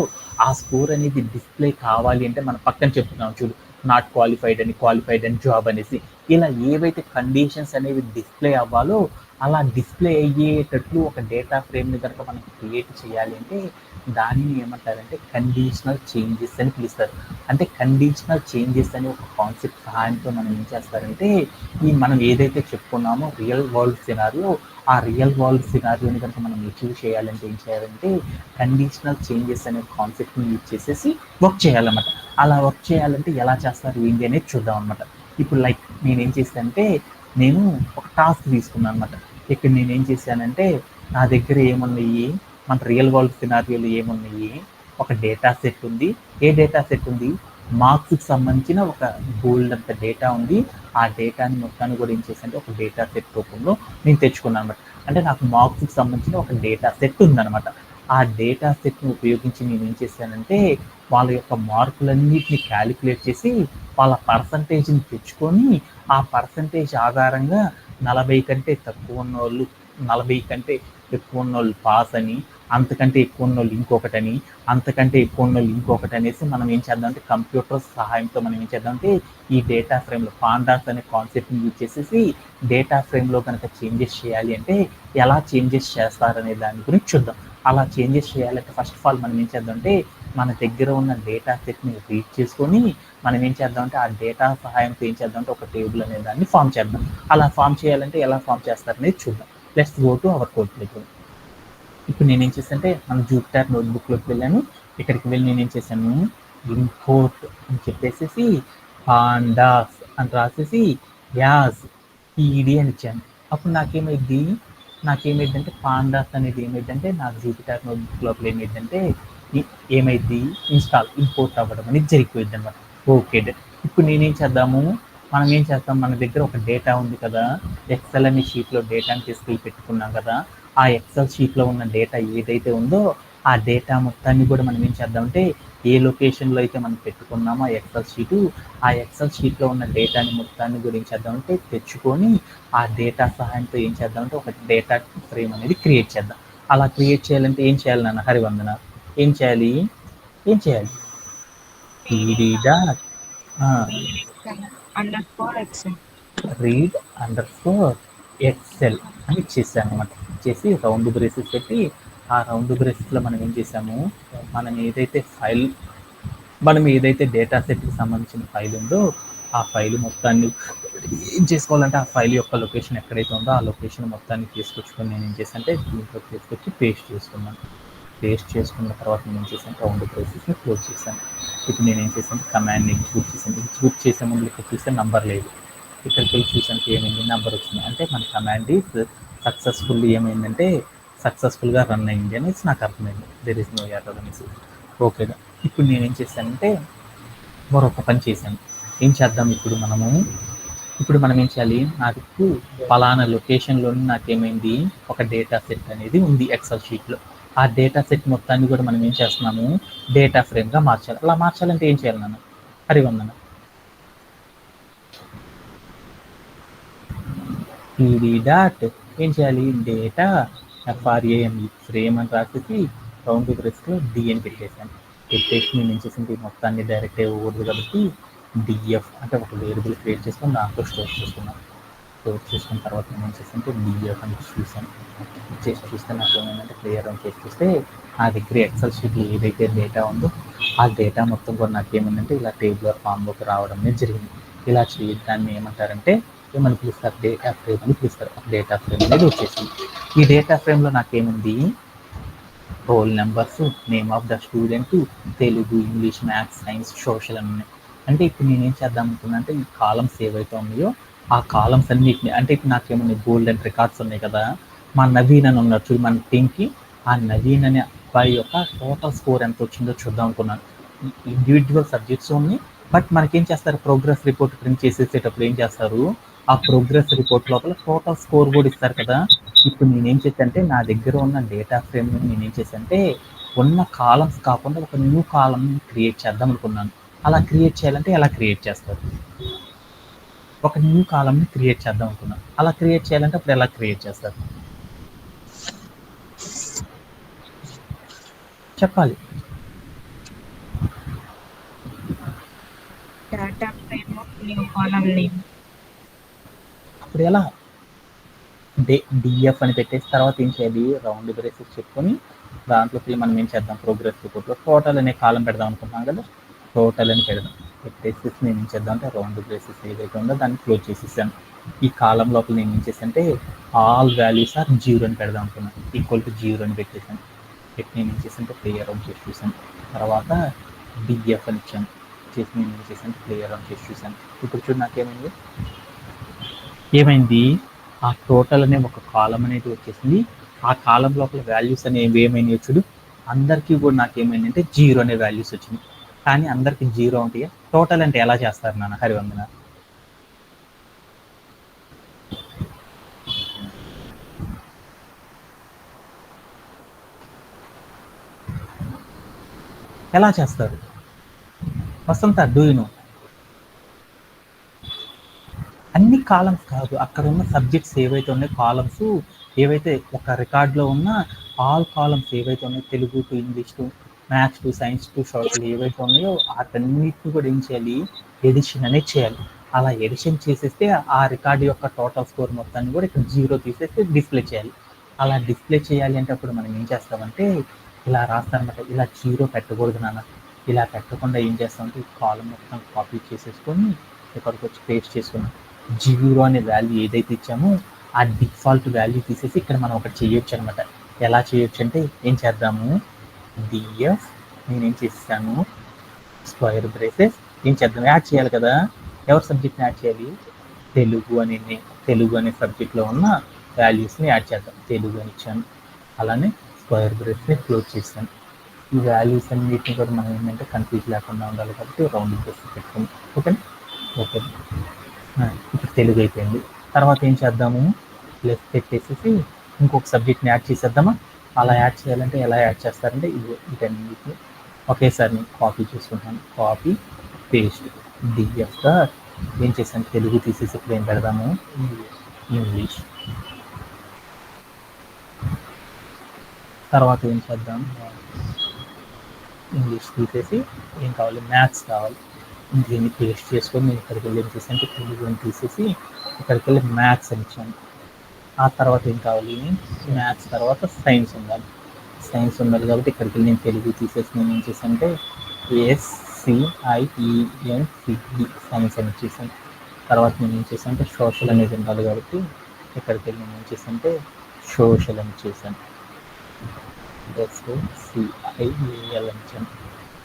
ఆ స్కోర్ అనేది డిస్ప్లే కావాలి అంటే మనం పక్కన చెప్తున్నాం చూడు, నాట్ క్వాలిఫైడ్ అని, క్వాలిఫైడ్ అని, జాబ్ అనేసి ఇలా ఏవైతే కండిషన్స్ అనేవి డిస్ప్లే అవ్వాలో అలా డిస్ప్లే అయ్యేటట్లు ఒక డేటా ఫ్రేమ్ని కనుక మనం క్రియేట్ చేయాలి అంటే దానిని ఏమంటారంటే కండిషనల్ చేంజెస్ అని పిలుస్తారు. అంటే కండిషనల్ చేంజెస్ అనే ఒక కాన్సెప్ట్ సహాయంతో మనం ఏం చేస్తారంటే ఈ మనం ఏదైతే చెప్పుకున్నామో రియల్ వరల్డ్ సినారియో ఆ రియల్ వరల్డ్ సినారియోని కనుక మనం అచీవ్ చేయాలంటే ఏం చేయాలంటే కండిషనల్ చేంజెస్ అనే కాన్సెప్ట్ని యూజ్ చేసేసి వర్క్ చేయాలన్నమాట. అలా వర్క్ చేయాలంటే ఎలా చేస్తారు ఏంటి అనేది చూద్దాం అనమాట. ఇప్పుడు లైక్ నేనేం చేశానంటే నేను ఒక టాస్క్ తీసుకున్నాను అనమాట. ఇక్కడ నేనేం చేశానంటే నా దగ్గర ఏమున్నాయి, మన రియల్ వరల్డ్ సినారియోలు ఏమున్నాయి, ఒక డేటా సెట్ ఉంది. ఏ డేటా సెట్ ఉంది, మార్క్స్కి సంబంధించిన ఒక బోల్డ్ అంత డేటా ఉంది. ఆ డేటాని మొత్తాన్ని కూడా ఏం చేశానంటే ఒక డేటా సెట్ రూపంలో నేను తెచ్చుకున్నాను అనమాట. అంటే నాకు మార్క్స్కి సంబంధించిన ఒక డేటా సెట్ ఉందన్నమాట. ఆ డేటా సెట్ని ఉపయోగించి నేను ఏం చేశానంటే వాళ్ళ యొక్క మార్కులన్నిటిని క్యాలిక్యులేట్ చేసి వాళ్ళ పర్సంటేజ్ని తెచ్చుకొని ఆ పర్సంటేజ్ ఆధారంగా 40 కంటే తక్కువ ఉన్నోళ్ళు 40 కంటే ఎక్కువ ఉన్నోళ్ళు పాస్ అని, అంతకంటే ఎక్కువ ఉన్నోళ్ళు ఇంకొకటని, అంతకంటే ఎక్కువ ఉన్నోళ్ళు ఇంకొకటి అనేసి మనం ఏం చేద్దామంటే కంప్యూటర్ సహాయంతో మనం ఏం చేద్దామంటే ఈ డేటా ఫ్రేమ్లో పాండాస్ అనే కాన్సెప్ట్ని యూజ్ చేసేసి డేటా ఫ్రేమ్లో కనుక చేంజెస్ చేయాలి అంటే ఎలా చేంజెస్ చేస్తారనే దాని గురించి చూద్దాం. అలా చేంజెస్ చేయాలంటే ఫస్ట్ ఆఫ్ ఆల్ మనం ఏం చేద్దామంటే మన దగ్గర ఉన్న డేటా సెట్ని రీడ్ చేసుకొని మనం ఏం చేద్దామంటే ఆ డేటా సహాయంతో ఏం చేద్దామంటే ఒక టేబుల్ అనే దాన్ని ఫామ్ చేద్దాం. అలా ఫామ్ చేయాలంటే ఎలా ఫామ్ చేస్తారనేది చూద్దాం. Let's go to our code place. ఇప్పుడు నేనేం చేశానంటే మన జూపిటర్ నోట్బుక్లోకి వెళ్ళాను. ఇక్కడికి వెళ్ళి నేనేం చేశాను, ఇంపోర్ట్ అని చెప్పేసి పాండాస్ అని రాసేసి యాజ్ పీడి అని ఇచ్చాను. అప్పుడు నాకేమైందంటే పాండాస్ అనేది ఏమైందంటే నాకు జూపిటర్ నోట్బుక్ లోపల ఏమైందంటే ఏమైంది ఇంపోర్ట్ అవ్వడం అనేది జరిగిపోయింది అనమాట. ఓకే, ఇప్పుడు నేనేం చేద్దాము, మనం ఏం చేస్తాం, మన దగ్గర ఒక డేటా ఉంది కదా, ఎక్సెల్ అనే షీట్లో డేటాని తీసుకెళ్ళి పెట్టుకున్నాం కదా, ఆ ఎక్సెల్ షీట్లో ఉన్న డేటా ఏదైతే ఉందో ఆ డేటా మొత్తాన్ని కూడా మనం ఏం చేద్దామంటే ఏ లొకేషన్లో అయితే మనం పెట్టుకున్నామో ఆ ఎక్సెల్ షీటు, ఆ ఎక్సెల్ షీట్లో ఉన్న డేటాని మొత్తాన్ని కూడా ఏం చేద్దామంటే తెచ్చుకొని ఆ డేటా సహాయంతో ఏం చేద్దామంటే ఒక డేటా ఫ్రేమ్ అనేది క్రియేట్ చేద్దాం. అలా క్రియేట్ చేయాలంటే ఏం చేయాలి నాన్న హరివందన? ఏం చేయాలి? ఏం చేయాలి? PD dot read underscore excel అని ఇచ్చేసాను అనమాట. ఇచ్చేసి రౌండ్ బ్రేసెస్ పెట్టి ఆ రౌండ్ బ్రేసెస్లో మనం ఏం చేసాము, మనం ఏదైతే డేటా సెట్కి సంబంధించిన ఫైల్ ఉందో ఆ ఫైల్ మొత్తాన్ని ఏం చేసుకోవాలంటే ఆ ఫైల్ యొక్క లొకేషన్ ఎక్కడైతే ఉందో ఆ లొకేషన్ మొత్తాన్ని తీసుకొచ్చుకొని నేను ఏం చేశానంటే దీంట్లో తీసుకొచ్చి పేస్ట్ చేసుకున్నాను. పేస్ట్ చేసుకున్న తర్వాత నేను ఏం చేశాను, రౌండ్ బ్రేసెస్ని క్లోజ్ చేశాను. ఇప్పుడు నేను ఏం చేశాను, కమాండ్ని ఎగ్జిక్యూట్ చేశాను. ఎగ్జిక్యూట్ చేసే ముందు ఇక్కడ చూస్తే నంబర్ లేదు. ఇక్కడికి వెళ్ళి చూసానికి ఏమైంది, నెంబర్ వచ్చింది. అంటే మన కమాండ్ ఈజ్ సక్సెస్ఫుల్లీ ఏమైందంటే సక్సెస్ఫుల్గా రన్ అయింది అనేసి నాకు అర్థమైంది. దెర్ ఇస్ నో ఎర్రర్ అనేసి. ఓకేగా. ఇప్పుడు నేనేం చేశానంటే మరొక పని చేశాను. ఏం చేద్దాం ఇప్పుడు మనం ఏం చేయాలి, నాకు ఫలానా లొకేషన్లోని నాకేమైంది ఒక డేటా సెట్ అనేది ఉంది ఎక్సెల్ షీట్లో. ఆ డేటా సెట్ మొత్తాన్ని కూడా మనం ఏం చేస్తున్నాము, డేటా ఫ్రేమ్గా మార్చాలి. అలా మార్చాలంటే ఏం చేయాలి నాన్న హరివందన? పీడీ డాట్ ఏం చేయాలి, డేటా FRAME ఫ్రేమ్ అని రాసేసి రౌండ్ బ్రేస్లో డి అని పెట్టేసాను. పెట్టేసి నేను ఏం చేసింది మొత్తాన్ని డైరెక్ట్ ఇవ్వకూడదు కాబట్టి డిఎఫ్ అంటే ఒక వేరియబుల్ క్రియేట్ చేసుకొని దాంట్లో స్టోర్ చేసుకున్నాను. స్టోర్ చేసుకున్న తర్వాత నేను ఏం చేస్తానంటే డిఎఫ్ అని చూసాను. చూస్తే నాకు ఏమైందంటే క్లియర్ అని చూస్తే నా దగ్గర ఎక్సెల్ షీట్లో ఏదైతే డేటా ఉందో ఆ డేటా మొత్తం కూడా నాకు ఏమైందంటే ఇలా టేబులర్ ఫామ్లోకి రావడం అనేది జరిగింది. ఇలా చేయడాన్ని ఏమంటారంటే ఏమని పిలుస్తారు, డేటా ఫ్రేమ్ అని పిలుస్తారు. డేటా ఫ్రేమ్ అనేది వచ్చేసింది. ఈ డేటా ఫ్రేమ్లో నాకేముంది, roll numbers, name of the student, Telugu, English, maths, science, social అని ఉన్నాయి. అంటే ఇప్పుడు నేనేం చేద్దాం అనుకున్నా అంటే ఈ కాలమ్స్ ఏవైతే ఉన్నాయో ఆ కాలమ్స్ అన్నిటిని, అంటే ఇప్పుడు నాకేమన్నా గోల్డెన్ రికార్డ్స్ ఉన్నాయి కదా, మా నవీన్ అని ఉన్నారు చూడు మన టీంకి, ఆ నవీన్ అనే అబ్బాయి యొక్క టోటల్ స్కోర్ ఎంత వచ్చిందో చూద్దాం అనుకున్నాను. ఇండివిజువల్ సబ్జెక్ట్స్ ఉన్నాయి, బట్ మనకేం చేస్తారు, ప్రోగ్రెస్ రిపోర్ట్ ప్రింట్ చేసేసేటప్పుడు ఏం చేస్తారు, ఆ ప్రోగ్రెస్ రిపోర్ట్ లోపల టోటల్ స్కోర్ కూడా ఇస్తారు కదా. ఇప్పుడు నేనేం చేశానంటే నా దగ్గర ఉన్న డేటా ఫ్రేమ్ నేనేం చేశానంటే ఉన్న కాలమ్స్ కాకుండా ఒక న్యూ కాలమ్ క్రియేట్ చేద్దాం అనుకున్నాను. అలా క్రియేట్ చేయాలంటే ఎలా క్రియేట్ చేస్తారు, ఒక న్యూ కాలమ్ని క్రియేట్ చేద్దాం అనుకున్నాను. అలా క్రియేట్ చేయాలంటే అప్పుడు ఎలా క్రియేట్ చేస్తారు చెప్పాలి. Data frame of new column name. అప్పుడు ఎలా, డిఎఫ్ అని పెట్టేసి తర్వాత ఏం చేయాలి, రౌండ్ బ్రేసెస్ చెప్పుకొని దాంట్లోకి మనం ఏం చేద్దాం, ప్రోగ్రెస్ రిపోర్ట్లో టోటల్ అనే కాలం పెడదాం అనుకుంటున్నాం కదా, టోటల్ అని పెడదాం. పెట్టేసి నేను ఏం చేద్దాం అంటే రౌండ్ బ్రేసెస్ ఏదైతే ఉందో దాన్ని క్లోజ్ చేసేసాను. ఈ కాలం లోపల నేను ఏం చేశానంటే ఆల్ వాల్యూస్ ఆర్ 0 అని పెడదాం అనుకున్నాను. ఈక్వల్ టు 0 అని పెట్టేసాను. పెట్టి నేను ఏం చేశానంటే ప్లేయర్ అవుట్ చేసి చూసాను. తర్వాత డిఎఫ్ అని ఇచ్చాను. చేసి నేను ఏం చేశానంటే ప్లేయర్ అవుట్ చేసి చూసాను. ఇప్పుడు చూడు నాకేమైంది, ఏమైంది, ఆ టోటల్ అనే ఒక కాలం అనేది వచ్చేసింది. ఆ కాలం లోపల వాల్యూస్ అనేవి ఏమైనాయి చూడు, అందరికీ కూడా నాకేమైందంటే 0 అనే వాల్యూస్ వచ్చినాయి. కానీ అందరికి 0 ఉంటాయి. టోటల్ అంటే ఎలా చేస్తారు నాన్న హరివందన? ఎలా చేస్తారు వసంత, డూ యు నో? అన్ని కాలమ్స్ కాదు, అక్కడ ఉన్న సబ్జెక్ట్స్ ఏవైతే ఉన్నాయో కాలమ్స్ ఏవైతే ఒక రికార్డులో ఉన్న ఆల్ కాలమ్స్ ఏవైతే ఉన్నాయో Telugu to English to maths to science to social ఏవైతే ఉన్నాయో వాటన్నిటిని కూడా ఏం చేయాలి, ఎడిషన్ అనేది చేయాలి. అలా ఎడిషన్ చేసేస్తే ఆ రికార్డు యొక్క టోటల్ స్కోర్ మొత్తాన్ని కూడా ఇక్కడ 0 తీసేస్తే డిస్ప్లే చేయాలి. అలా డిస్ప్లే చేయాలి అంటే అప్పుడు మనం ఏం చేస్తామంటే ఇలా రాస్తామన్నమాట. ఇలా 0 పెట్టకూడదు నాన్న. ఇలా పెట్టకుండా ఏం చేస్తామంటే ఈ కాలం మొత్తం కాపీ చేసేసుకొని ఇక్కడికి వచ్చి పేస్ట్ చేసుకున్నాం. 0 అనే వాల్యూ ఏదైతే ఇచ్చామో ఆ డిఫాల్ట్ వాల్యూ తీసేసి ఇక్కడ మనం ఒకటి చేయొచ్చు అనమాట. ఎలా చేయొచ్చు అంటే ఏం చేద్దాము, డిఎఫ్ నేనేం చేస్తాను, స్క్వేర్ బ్రేసెస్ ఏం చేద్దాం, యాడ్ చేయాలి కదా. ఎవరి సబ్జెక్ట్ని యాడ్ చేయాలి, తెలుగు అనే సబ్జెక్ట్లో ఉన్న వాల్యూస్ని యాడ్ చేద్దాం. తెలుగు అని ఇచ్చాను. అలానే స్క్వేర్ బ్రేస్ని క్లోజ్ చేస్తాను. ఈ వాల్యూస్ అన్నిటిని కూడా మనం ఏంటంటే కన్ఫ్యూజ్ లేకుండా ఉండాలి కాబట్టి రౌండ్ బ్రేస్ పెట్టుకుందాం. ఓకేనా? ఓకే, ఇప్పుడు తెలుగు అయిపోయింది. తర్వాత ఏం చేద్దాము, ప్లస్ పెట్టేసేసి ఇంకొక సబ్జెక్ట్ని యాడ్ చేసేద్దామా. అలా యాడ్ చేయాలంటే ఎలా యాడ్ చేస్తారంటే వీటన్నిటిని ఒకేసారి నేను కాపీ చేసుకుంటాను. కాపీ పేస్ట్ డిఎఫ్గా ఏం చేశాను, తెలుగు తీసేసి ఇప్పుడు ఏం పెడదాము, ఇంగ్లీష్. తర్వాత ఏం చేద్దాం, ఇంగ్లీష్ తీసేసి ఏం కావాలి, మ్యాథ్స్ కావాలి. దీన్ని పేస్ట్ చేసుకొని నేను ఇక్కడికి వెళ్ళి ఏం చేశాను అంటే తెలుగు అని తీసేసి ఇక్కడికి వెళ్ళి మ్యాథ్స్ అని ఇచ్చాను. ఆ తర్వాత ఏం కావాలి, మ్యాథ్స్ తర్వాత సైన్స్ ఉండాలి. సైన్స్ ఉండాలి కాబట్టి ఇక్కడికి వెళ్ళి నేను తెలుగు తీసేసి నేను ఏం చేశాను అంటే SCIENCE సైన్స్ అని ఇచ్చేసాను. తర్వాత నేను ఏం చేశాను అంటే సోషల్ అనేది ఉండాలి కాబట్టి ఇక్కడికి వెళ్ళి నేను ఏం చేశాను అంటే సోషల్ అని చేశాను. SOCIAL అని ఇచ్చాను.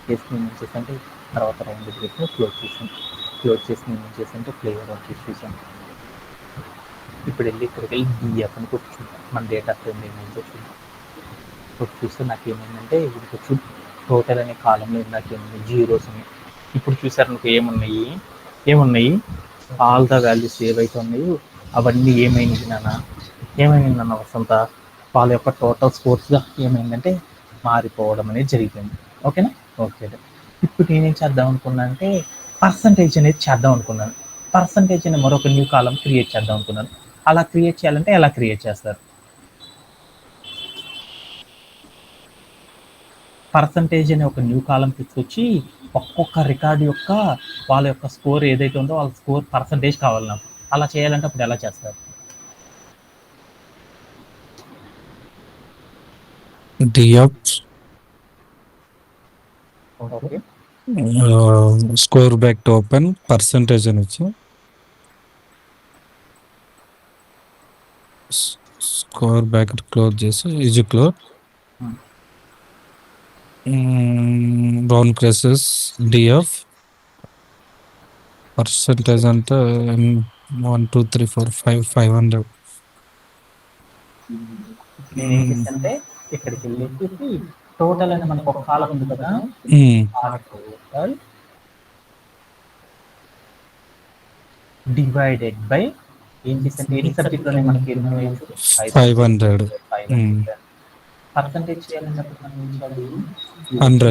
చేసి నేను ఏం చేశాను అంటే తర్వాత రౌండ్ బ్రేక్ని క్లోజ్ చేశాను. క్లోజ్ చేసి నేను ఏం చేశాను అంటే ప్లేయర్ అని చూసాను. ఇప్పుడు వెళ్ళి ఇక్కడికి వెళ్ళి డిఎఫ్ అని కొట్టి చూద్దాం, మన డేటా ఫ్రేమ్ ఏమైందో చూద్దాం. కొట్టి చూస్తే నాకు ఏమైందంటే ఇది కొంచెం టోటల్ అనే కాలంలో ఇందాక ఏముంది, జీరోస్ ఉన్నాయి. ఇప్పుడు చూసారు నాకు ఏమున్నాయి ఆల్ ద వాల్యూస్ ఏవైతే ఉన్నాయో అవన్నీ ఏమైంది నాన్న వసంత, వాళ్ళ యొక్క టోటల్ స్కోర్స్గా ఏమైందంటే మారిపోవడం అనేది జరిగిపోయింది. ఓకేనా? ఓకే. ఇప్పుడు నేనేం చేద్దాం అనుకున్నా అంటే పర్సంటేజ్ అనేది చేద్దాం అనుకున్నాను. పర్సంటేజ్ అనే మరొక న్యూ కాలం క్రియేట్ చేద్దాం అనుకున్నాను. అలా క్రియేట్ చేయాలంటే ఎలా క్రియేట్ చేస్తారు? పర్సంటేజ్ అనే ఒక న్యూ కాలం తీసుకొచ్చి ఒక్కొక్క రికార్డు యొక్క వాళ్ళ యొక్క స్కోర్ ఏదైతే ఉందో వాళ్ళ స్కోర్ పర్సంటేజ్ కావాలి నాకు. అలా చేయాలంటే అప్పుడు ఎలా చేస్తారు? df okay, score back to open percentage అని వచ్చి స్కోర్ బ్యాక్ క్లోజ్ చేసి ఈజీ క్లోజ్ రౌండ్ క్రెసెస్ డిఎఫ్ పర్సంటేజ్ అంటే 1 2 3 4 5 500. నేనేం చేశానంటే ఇక్కడికి వెళ్ళేసి టోటల్ అని మనకు ఒక కాలం ఉంది కదా, ఆ టోటల్ డివైడెడ్ బై ఏం చేశానంటే ఎన్ని సబ్జెక్టులోనే మనకి 500 పర్సంటేజ్ చేయాలన్నప్పుడు మనం ఏం చేయాలి, 100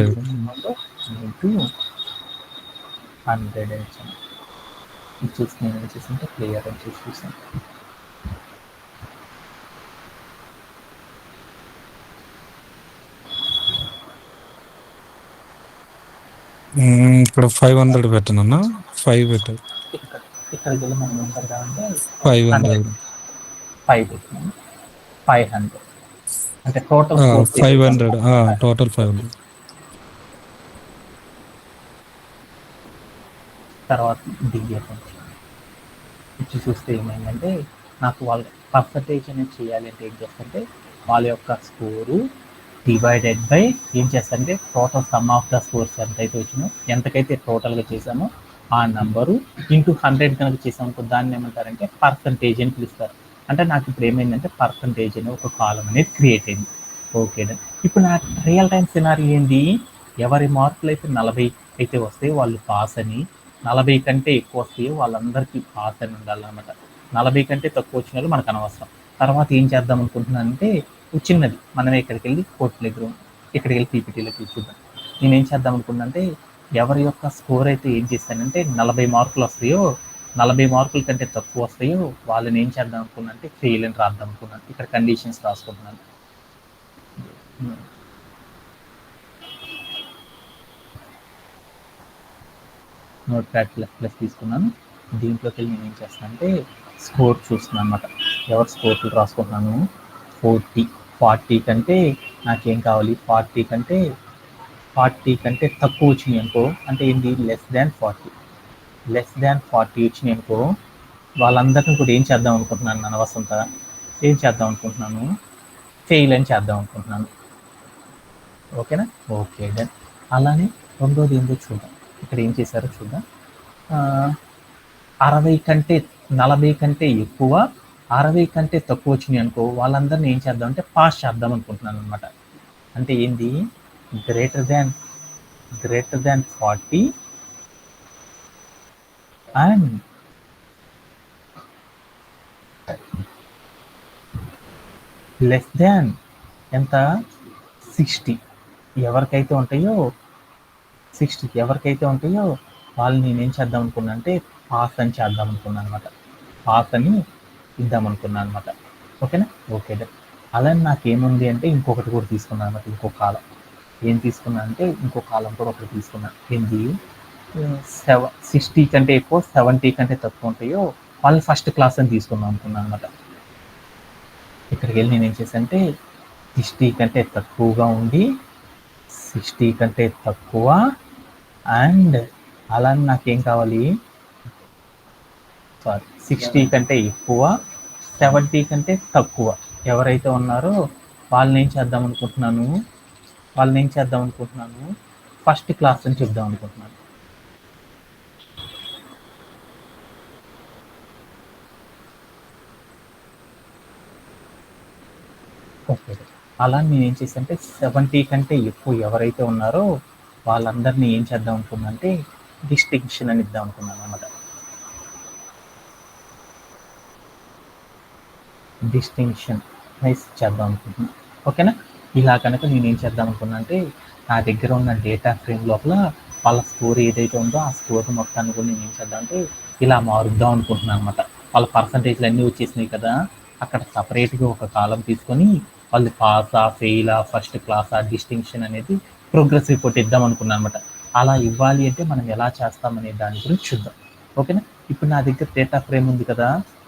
100 ఇచ్చేసి నేను ఏం చేశానంటే ప్లేయర్ అని చూసాను. ఇక్కడ 500 పెట్టనన్నా 5 పెట్టారు. ఇక్కడికి వెళ్ళి మనం ఏం చేద్దామంటే 500 500 అంటే టోటల్ 500 టోటల్ 500. తర్వాత డిఎఫ్ ఇచ్చి చూస్తే ఏమైందంటే నాకు వాళ్ళ పర్సంటేజ్ అనేది చేయాలి అంటే ఏం చేస్తుంటే వాళ్ళ యొక్క స్కోరు డివైడెడ్ బై ఏం చేస్తారంటే total some of the scores ఎంతైతే వచ్చినో ఎంతకైతే టోటల్గా చేసామో ఆ నంబరు ఇంటూ 100 కనుక చేసామనుకో దాన్ని ఏమంటారంటే పర్సంటేజ్ అని పిలుస్తారు. అంటే నాకు ఇప్పుడు ఏమైందంటే పర్సంటేజ్ అని ఒక కాలం అనేది క్రియేట్ అయింది. ఓకే, ఇప్పుడు నా రియల్ టైం సినారీ ఏంటి, ఎవరి మార్కులు అయితే 40 అయితే వస్తే వాళ్ళు పాస్ అని, 40 కంటే ఎక్కువ వస్తాయో వాళ్ళందరికీ పాస్ అని ఉండాలన్నమాట. 40 కంటే తక్కువ వచ్చిన వాళ్ళు మనకు అనవసరం. తర్వాత ఏం చేద్దాం అనుకుంటున్నానంటే చిన్నది మనమే ఇక్కడికి వెళ్ళి కోర్టు దగ్గర ఇక్కడికి వెళ్ళి పీపీటీలోకి చూద్దాం. నేనేం చేద్దాం అనుకున్నా అంటే ఎవరి యొక్క స్కోర్ అయితే ఏం చేశానంటే 40 మార్కులు వస్తాయో 40 మార్కుల కంటే తక్కువ వస్తాయో వాళ్ళని ఏం చేద్దాం అనుకున్నా అంటే ఫెయిల్ అని రాద్దాం అనుకున్నాను. ఇక్కడ కండిషన్స్ రాసుకుంటున్నాను. నోట్ ప్యాడ్ ప్లస్ తీసుకున్నాను. దీంట్లోకి వెళ్ళి నేను ఏం చేస్తాను అంటే స్కోర్ చూస్తున్నాను అనమాట. ఎవరు స్కోర్లు రాసుకుంటున్నాను, 40 కంటే నాకేం కావాలి, 40 కంటే తక్కువ వచ్చినాయి అనుకో, అంటే ఏంటి లెస్ దాన్ 40 వచ్చినాయి అనుకో వాళ్ళందరినీ కూడా ఏం చేద్దాం అనుకుంటున్నాను నన్ను వసంత, ఏం చేద్దాం అనుకుంటున్నాను, ఫెయిల్ అని చేద్దాం అనుకుంటున్నాను. ఓకేనా? Okay done. అలానే రెండోది ఏంటో చూద్దాం. ఇక్కడ ఏం చేశారో చూద్దాం. 40 కంటే 40 కంటే ఎక్కువ 60 కంటే తక్కువ వచ్చినాయి అనుకో వాళ్ళందరినీ ఏం చేద్దాం అంటే పాస్ చేద్దాం అనుకుంటున్నాను అనమాట. అంటే ఏంది, greater than 40 and less than ఎంత 60 ఎవరికైతే ఉంటాయో వాళ్ళని నేనేం చేద్దాం అనుకున్నా అంటే పాస్ అని చేద్దాం అనుకున్నాను అనమాట. పాస్ అని ఇద్దాం అనుకున్నాను అనమాట. ఓకేనా? ఓకే. అలానే నాకేముంది అంటే ఇంకొకటి కూడా తీసుకున్నాను అనమాట. ఇంకో కాలం ఏం తీసుకున్నా అంటే ఇంకో కాలం కూడా ఒకటి తీసుకున్నాను. ఏంది 60 కంటే ఎక్కువ 70 కంటే తక్కువ ఉంటాయో వాళ్ళని ఫస్ట్ క్లాస్ అని తీసుకుందాం అనుకున్నాను అనమాట. ఇక్కడికి వెళ్ళి నేను ఏం చేశానంటే 60 కంటే తక్కువగా ఉండి 60 కంటే తక్కువ అండ్ అలానే నాకేం కావాలి 60 కంటే ఎక్కువ 70 కంటే తక్కువ ఎవరైతే ఉన్నారో వాళ్ళని ఏం చేద్దాం అనుకుంటున్నాను ఫస్ట్ క్లాస్ అని చెప్దాం అనుకుంటున్నాను. ఓకే. అలా నేను ఏం చేశానంటే 70 కంటే ఎక్కువ ఎవరైతే ఉన్నారో వాళ్ళందరినీ ఏం చేద్దాం అనుకున్నా అంటే డిస్టింక్షన్ అని ఇద్దాం అనుకున్నాను అన్నమాట. డిస్టింక్షన్ నైస్ చేద్దాం అనుకుంటున్నాను. ఓకేనా? ఇలా కనుక నేను ఏం చేద్దాం అనుకున్నా అంటే నా దగ్గర ఉన్న డేటా ఫ్రేమ్ లోపల వాళ్ళ స్కోర్ ఏదైతే ఉందో ఆ స్కోర్ మొత్తాన్ని కూడా నేను ఏం చేద్దాం అంటే ఇలా మారుద్దాం అనుకుంటున్నాను అనమాట. వాళ్ళ పర్సంటేజ్లు అన్నీ వచ్చేసినాయి కదా, అక్కడ సపరేట్గా ఒక కాలం తీసుకొని వాళ్ళు పాసా ఫెయిలా ఫస్ట్ క్లాసా డిస్టింక్షన్ అనేది ప్రోగ్రెస్ రిపోర్ట్ ఇద్దాం అనుకున్నాను అనమాట. అలా ఇవ్వాలి అంటే మనం ఎలా చేస్తామనే దాని గురించి చూద్దాం. ఓకేనా? ఇప్పుడు నా దగ్గర డేటా ఫ్రేమ్ ఉంది కదా,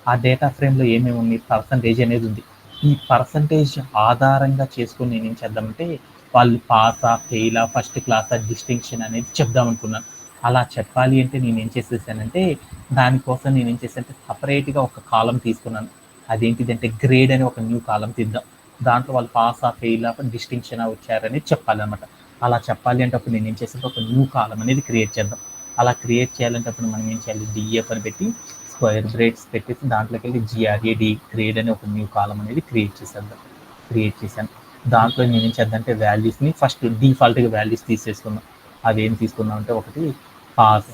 ఆ డేటా ఫ్రేమ్లో ఏమేమి ఉంది, పర్సంటేజ్ అనేది ఉంది. ఈ పర్సంటేజ్ ఆధారంగా చేసుకొని నేను ఏం చేద్దామంటే వాళ్ళు పాసా ఫెయిలా ఫస్ట్ క్లాసా డిస్టింక్షన్ అనేది చెప్దాం అనుకున్నాను. అలా చెప్పాలి అంటే నేను ఏం చేసేసానంటే దానికోసం నేను ఏం చేశానంటే సపరేట్గా ఒక కాలం తీసుకున్నాను. అదేంటిదంటే గ్రేడ్ అని ఒక న్యూ కాలం తీద్దాం. దాంట్లో వాళ్ళు పాసా ఫెయిలా డిస్టింక్షన్ వచ్చారని చెప్పాలన్నమాట. అలా చెప్పాలి అంటే అప్పుడు నేను ఏం చేసాను ఒక న్యూ కాలం అనేది క్రియేట్ చేద్దాం. అలా క్రియేట్ చేయాలంటే అప్పుడు మనం ఏం చేయాలి, డిఎఫ్ అని పెట్టి స్క్వేర్ బ్రేడ్స్ పెట్టేసి దాంట్లోకి వెళ్ళి జిఆర్ఏడి గ్రేడ్ అని ఒక న్యూ కాలం అనేది క్రియేట్ చేశాను. దాంట్లో నేను ఏం చేద్దాం అంటే వాల్యూస్ని ఫస్ట్ డిఫాల్ట్గా వాల్యూస్ తీసేసుకుందాం. అవి ఏం తీసుకుందాం అంటే ఒకటి పాస్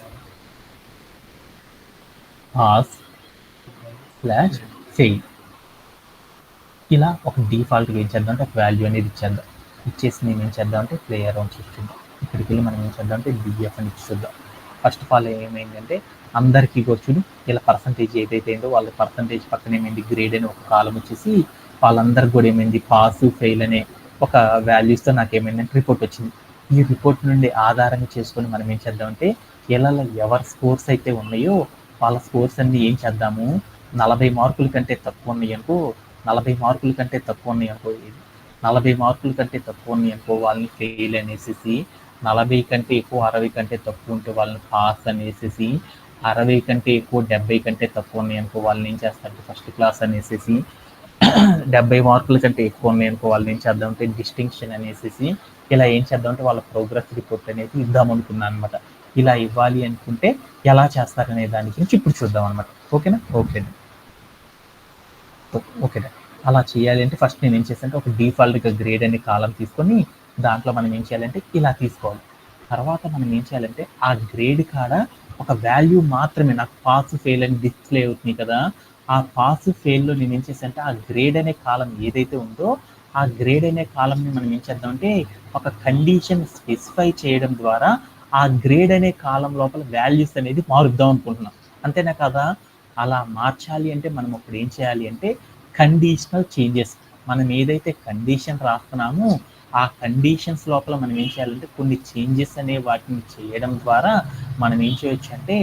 స్లాష్ ఫెయిల్ ఇలా ఒక డిఫాల్ట్గా ఏం చేద్దాం అంటే ఒక వాల్యూ అనేది ఇచ్చేద్దాం. ఇచ్చేసి నేను ఏం చేద్దాం అంటే ప్లే అరౌండ్ చూస్తుందాం. ఇక్కడికి వెళ్ళి మనం ఏం చేద్దాం అంటే డిఎఫ్ అని ఇచ్చేద్దాం. ఫస్ట్ ఆఫ్ ఆల్ ఏమైందంటే అందరికీ కూర్చుని ఇలా పర్సంటేజ్ ఏదైతే అయిందో వాళ్ళ పర్సంటేజ్ పక్కన ఏమైంది గ్రేడ్ అని ఒక కాలం వచ్చేసి వాళ్ళందరికీ కూడా ఏమైంది పాస్ ఫెయిల్ అనే ఒక వాల్యూస్తో నాకు ఏమైందంటే రిపోర్ట్ వచ్చింది. ఈ రిపోర్ట్ నుండి ఆధారంగా చేసుకొని మనం ఏం చేద్దామంటే ఎలా ఎవరి స్కోర్స్ అయితే ఉన్నాయో వాళ్ళ స్కోర్స్ అన్ని ఏం చేద్దాము 40 మార్కుల కంటే తక్కువ ఉన్నాయి అనుకో 40 మార్కుల కంటే తక్కువ ఉన్నాయి అనుకో వాళ్ళని ఫెయిల్ అనేసి 40 కంటే ఎక్కువ 60 కంటే తక్కువ ఉంటే వాళ్ళని పాస్ అనేసి 60 కంటే ఎక్కువ 70 కంటే తక్కువ ఉన్నాయి అనుకో వాళ్ళని ఏం చేస్తారంటే ఫస్ట్ క్లాస్ అనేసి 70 మార్కుల కంటే ఎక్కువ ఉన్నాయి అనుకో వాళ్ళని ఏం చేద్దామంటే డిస్టింక్షన్ అనేసి ఇలా ఏం చేద్దామంటే వాళ్ళ ప్రోగ్రెస్ రిపోర్ట్ అనేది ఇద్దాం అనుకున్నాను అనమాట. ఇలా ఇవ్వాలి అనుకుంటే ఎలా చేస్తారనే దాని గురించి ఇప్పుడు చూద్దాం అనమాట. ఓకేనా? ఓకేనా? అలా చేయాలి అంటే ఫస్ట్ నేను ఏం చేశానంటే ఒక డిఫాల్ట్గా గ్రేడ్ అనే కాలం తీసుకొని దాంట్లో మనం ఏం చేయాలంటే ఇలా తీసుకోవాలి. తర్వాత మనం ఏం చేయాలంటే ఆ గ్రేడ్ కాడ ఒక వాల్యూ మాత్రమే నాకు పాస్ ఫెయిల్ అని డిస్ప్లే అవుతుంది కదా, ఆ పాస్ ఫెయిల్లో నేను ఏం చేశానంటే ఆ గ్రేడ్ అనే కాలం ఏదైతే ఉందో ఆ గ్రేడ్ అనే కాలంని మనం ఏం చేద్దామంటే ఒక కండిషన్ స్పెసిఫై చేయడం ద్వారా ఆ గ్రేడ్ అనే కాలం లోపల వాల్యూస్ అనేది మారుద్దాం అనుకుంటున్నాం. అంతేనా కదా? అలా మార్చాలి అంటే మనం అప్పుడు ఏం చేయాలి అంటే కండిషనల్ చేంజెస్, మనం ఏదైతే కండిషన్ రాస్తున్నామో ఆ కండిషన్స్ లోపల మనం ఏం చేయాలంటే కొన్ని చేంజెస్ అనే వాటిని చేయడం ద్వారా మనం ఏం చేయొచ్చు అంటే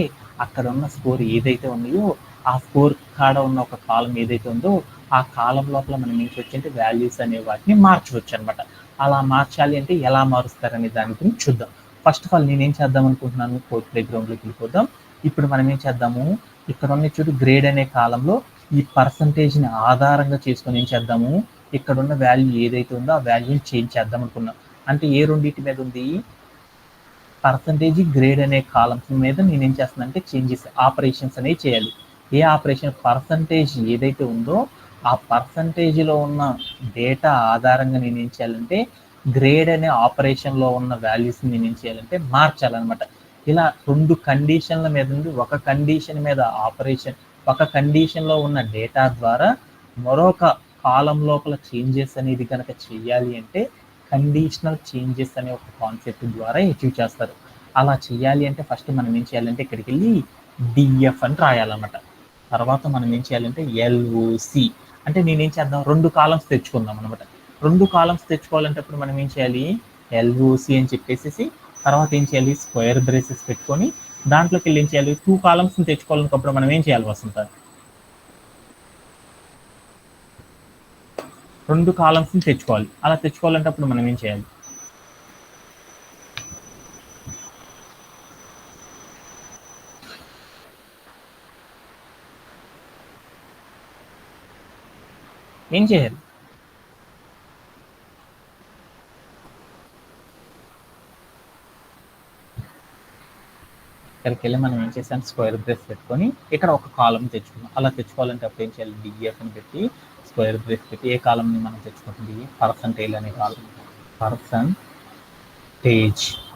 అక్కడ ఉన్న స్కోర్ ఏదైతే ఉన్నాయో ఆ స్కోర్ కాడ ఉన్న ఒక కాలం ఏదైతే ఉందో ఆ కాలం లోపల మనం ఏం చేయొచ్చు అంటే వాల్యూస్ అనే వాటిని మార్చవచ్చు అనమాట. అలా మార్చాలి అంటే ఎలా మారుస్తారనే దాని గురించి చూద్దాం. ఫస్ట్ ఆఫ్ ఆల్ నేనేం చేద్దాం అనుకుంటున్నాను, కోడ్ ప్లే గ్రౌండ్లోకి వెళ్ళిపోదాం. ఇప్పుడు మనం ఏం చేద్దాము, ఇక్కడ ఉన్న చూడు గ్రేడ్ అనే కాలంలో ఈ పర్సంటేజ్ని ఆధారంగా చేసుకొని ఏం చేద్దాము, ఇక్కడ ఉన్న వాల్యూ ఏదైతే ఉందో ఆ వాల్యూని చేంజ్ చేద్దాం అనుకున్నాం. అంటే ఏ రెండింటి మీద ఉంది, పర్సంటేజ్ గ్రేడ్ అనే కాలమ్స్ మీద నేనేం చేస్తున్నాను అంటే చేంజెస్ ఆపరేషన్స్ అనేవి చేయాలి. ఏ ఆపరేషన్, పర్సంటేజ్ ఏదైతే ఉందో ఆ పర్సంటేజ్లో ఉన్న డేటా ఆధారంగా నేనేం చేయాలంటే గ్రేడ్ అనే ఆపరేషన్లో ఉన్న వాల్యూస్ని నేనేం చేయాలంటే మార్చాలన్నమాట. ఇలా రెండు కండిషన్ల మీద ఉంది, ఒక కండిషన్ మీద ఆపరేషన్, ఒక కండిషన్లో ఉన్న డేటా ద్వారా మరొక కాలం లోపల చేంజెస్ అనేది కనుక చేయాలి అంటే కండిషనల్ చేంజెస్ అనే ఒక కాన్సెప్ట్ ద్వారా అచీవ్ చేస్తారు. అలా చేయాలి అంటే ఫస్ట్ మనం ఏం చేయాలంటే ఇక్కడికి వెళ్ళి డిఎఫ్ అని రాయాలన్నమాట. తర్వాత మనం ఏం చేయాలంటే ఎల్ఓసి అంటే నేనేం చేద్దాం 2 కాలమ్స్ తెచ్చుకుందాం అనమాట. 2 కాలమ్స్ తెచ్చుకోవాలంటే అప్పుడు మనం ఏం చేయాలి ఎల్ఓసి అని చెప్పేసి తర్వాత ఏం చేయాలి స్క్వేర్ బ్రేసెస్ పెట్టుకొని దాంట్లోకి వెళ్ళి ఏం చేయాలి 2 కాలమ్స్ తెచ్చుకోవాలనుకున్నప్పుడు మనం ఏం చేయాలి వసంత 2 కాలమ్స్ తెచ్చుకోవాలి. అలా తెచ్చుకోవాలంటే అప్పుడు మనం ఏం చేయాలి ఏం చేయాలి ఇక్కడికి వెళ్ళి మనం ఏం చేసాం స్క్వేర్ బ్రేస్ పెట్టుకొని ఇక్కడ ఒక కాలం తెచ్చుకున్నాం. అలా తెచ్చుకోవాలంటే అప్పుడు ఏం చేయాలి డిఎఫ్ అని పెట్టి స్క్వేర్ బ్రేస్ పెట్టి ఏ కాలంని మనం తెచ్చుకుంటుంది పర్సంటేజ్ అనే కాలం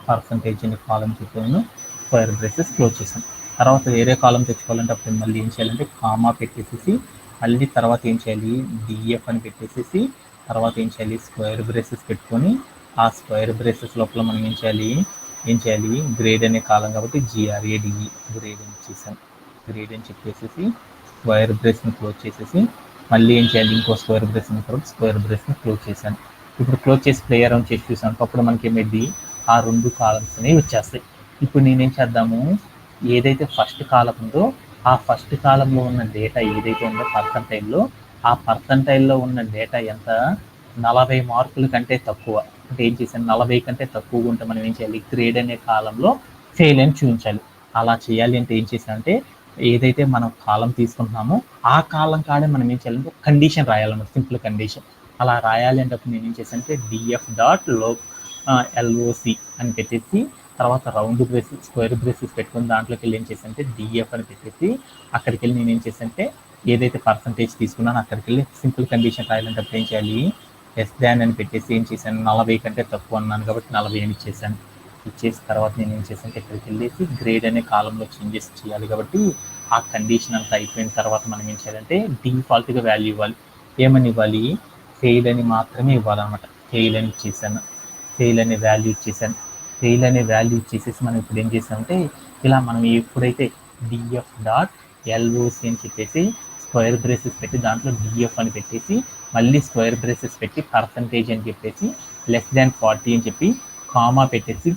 పర్సంటేజ్ అనే కాలం చెప్పాను స్క్వేర్ బ్రేసెస్ క్లోజ్ చేసాం. తర్వాత వేరే కాలం తెచ్చుకోవాలంటే అప్పుడు మళ్ళీ ఏం చేయాలంటే కామా పెట్టేసేసి మళ్ళీ తర్వాత ఏం చేయాలి డిఎఫ్ అని పెట్టేసేసి తర్వాత ఏం చేయాలి స్క్వేర్ బ్రేసెస్ పెట్టుకొని ఆ స్క్వేర్ బ్రేసెస్ లోపల మనం ఏం చేయాలి గ్రేడ్ అనే కాలం కాబట్టి జిఆర్ఏడిఈ గ్రేడ్ అని ఇచ్చేసాం. గ్రేడ్ అని చెప్పేసేసి స్క్వేర్ బ్రేస్ని క్లోజ్ చేసేసి మళ్ళీ ఏం చేయాలి ఇంకో స్క్వేర్ బ్రేస్ ఉన్న తర్వాత స్క్వేర్ బ్రేస్ని క్లోజ్ చేశాను. ఇప్పుడు క్లోజ్ చేసి ప్లే అరౌండ్ చేసి చూసాను. అప్పుడు మనకి ఏమైంది ఆ 2 కాలమ్స్ అనేవి వచ్చేస్తాయి. ఇప్పుడు నేనేం చేద్దాము ఏదైతే ఫస్ట్ కాలం ఉందో ఆ ఫస్ట్ కాలంలో ఉన్న డేటా ఏదైతే ఉందో పర్సంటైల్లో ఆ పర్సంటైల్లో ఉన్న డేటా ఎంత 40 మార్కుల కంటే తక్కువ అంటే ఏం చేశాను 40 కంటే తక్కువగా ఉంటే మనం ఏం చేయాలి గ్రేడ్ అనే కాలంలో ఫెయిల్ అని చూపించాలి. అలా చేయాలి అంటే ఏం చేసామంటే ఏదైతే మనం కాలం తీసుకుంటున్నామో ఆ కాలం కాడే మనం ఏం చేయాలంటే కండిషన్ రాయాలన్నమాట సింపుల్ కండిషన్. అలా రాయాలి అంటే అప్పుడు నేను ఏం చేశానంటే డిఎఫ్ డాట్ ఎల్ఓసి అని పెట్టేసి తర్వాత రౌండ్ బ్రేసెస్ స్క్వేర్ బ్రేసెస్ పెట్టుకుని దాంట్లోకి వెళ్ళి ఏం చేశానంటే డిఎఫ్ అని పెట్టేసి అక్కడికి వెళ్ళి నేను ఏం చేశానంటే ఏదైతే పర్సంటేజ్ తీసుకున్నానో అక్కడికి వెళ్ళి సింపుల్ కండిషన్ రాయాలంటే అప్పుడు ఏం చేయాలి లెస్ దాన్ అని పెట్టేసి ఏం చేశాను 40 కంటే తక్కువ అన్నాను కాబట్టి 40 అని ఇచ్చేసాను. ఇచ్చేసి తర్వాత నేను ఏం చేశానంటే ఇక్కడికి వెళ్ళేసి గ్రేడ్ అనే కాలంలో చేంజెస్ చేయాలి కాబట్టి ఆ కండిషన్ అంతా అయిపోయిన తర్వాత మనం ఏం చేయాలంటే డిఫాల్ట్గా వాల్యూ ఇవ్వాలి. ఏమని ఇవ్వాలి ఫెయిల్ అని మాత్రమే ఇవ్వాలన్నమాట. ఫెయిల్ అని ఇచ్చేసాను. ఫెయిల్ అనే వాల్యూ ఇచ్చేసాను. ఫెయిల్ అనే వాల్యూ ఇచ్చేసేసి మనం ఇప్పుడు ఏం చేసామంటే ఇలా మనం ఎప్పుడైతే డిఎఫ్ డాట్ ఎల్ఓసి అని చెప్పేసి స్క్వేర్ బ్రేసెస్ పెట్టి దాంట్లో డిఎఫ్ అని పెట్టేసి మళ్ళీ స్క్వేర్ బ్రేసెస్ పెట్టి పర్సంటేజ్ అని చెప్పేసి లెస్ దాన్ 40 అని చెప్పి కామా పెట్టేసి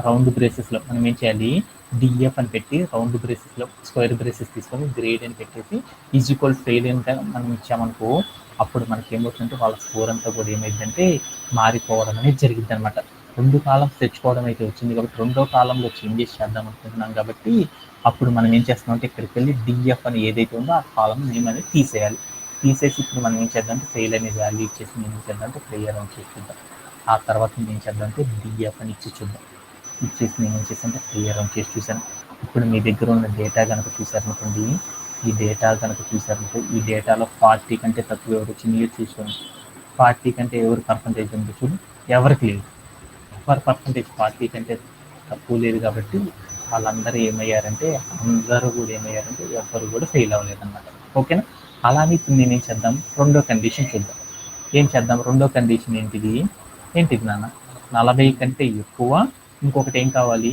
రౌండ్ బ్రేసెస్లో మనం ఏం చేయాలి డిఎఫ్ అని పెట్టి రౌండ్ బ్రేసెస్లో స్క్వేర్ బ్రేసెస్ తీసుకొని గ్రేడ్ అని పెట్టేసి ఈజ్ ఈక్వల్ ఫెయిల్ అని మనం ఇచ్చామనుకో అప్పుడు మనకి ఏమవుతుందంటే వాళ్ళ స్కోర్ అంతా కూడా ఏమైందంటే మారిపోవడం అనేది జరిగింది అనమాట. 2 కాలమ్స్ తెచ్చుకోవడం అయితే వచ్చింది కాబట్టి 2వ కాలంలో చేంజెస్ చేద్దాం అనుకుంటున్నాం కాబట్టి అప్పుడు మనం ఏం చేస్తామంటే ఇక్కడికి వెళ్ళి డిఎఫ్ అని ఏదైతే ఉందో ఆ కాలం నేమ్ అనేది తీసేయాలి. తీసేసి ఇప్పుడు మనం ఏం చేద్దాం అంటే ఫెయిల్ అనే వాల్యూ ఇచ్చేసి నేను ఏం చేద్దాం అంటే ప్లే అరౌండ్ చేసి చూద్దాం. ఆ తర్వాత నేను ఏం చేద్దాం అంటే డిఎఫ్ అని ఇచ్చి చూద్దాం. ఇచ్చేసి నేను ఏం చేశానంటే ప్లే అరౌండ్ చేసి చూశాను. ఇప్పుడు మీ దగ్గర ఉన్న డేటా కనుక చూసారనుకోండి ఈ డేటా కనుక చూసారంటే ఈ డేటాలో 40 కంటే తక్కువ ఎవరు వచ్చినాయో చూసుకోండి. 40 కంటే ఎవరు పర్సంటేజ్ ఉంది చూడు ఎవరికి లేదు. ఎవరి పర్సంటేజ్ 40 కంటే తక్కువ లేదు కాబట్టి వాళ్ళందరూ ఏమయ్యారంటే అందరూ కూడా ఏమయ్యారంటే ఎవరు కూడా ఫెయిల్ అవ్వలేదు అనమాట. ఓకేనా. అలానే ఇప్పుడు నేనేం చేద్దాం 2వ కండిషన్ చూద్దాం. ఏం చేద్దాం 2వ కండిషన్ ఏంటిది నాన్న 40 కంటే ఎక్కువ ఇంకొకటి ఏం కావాలి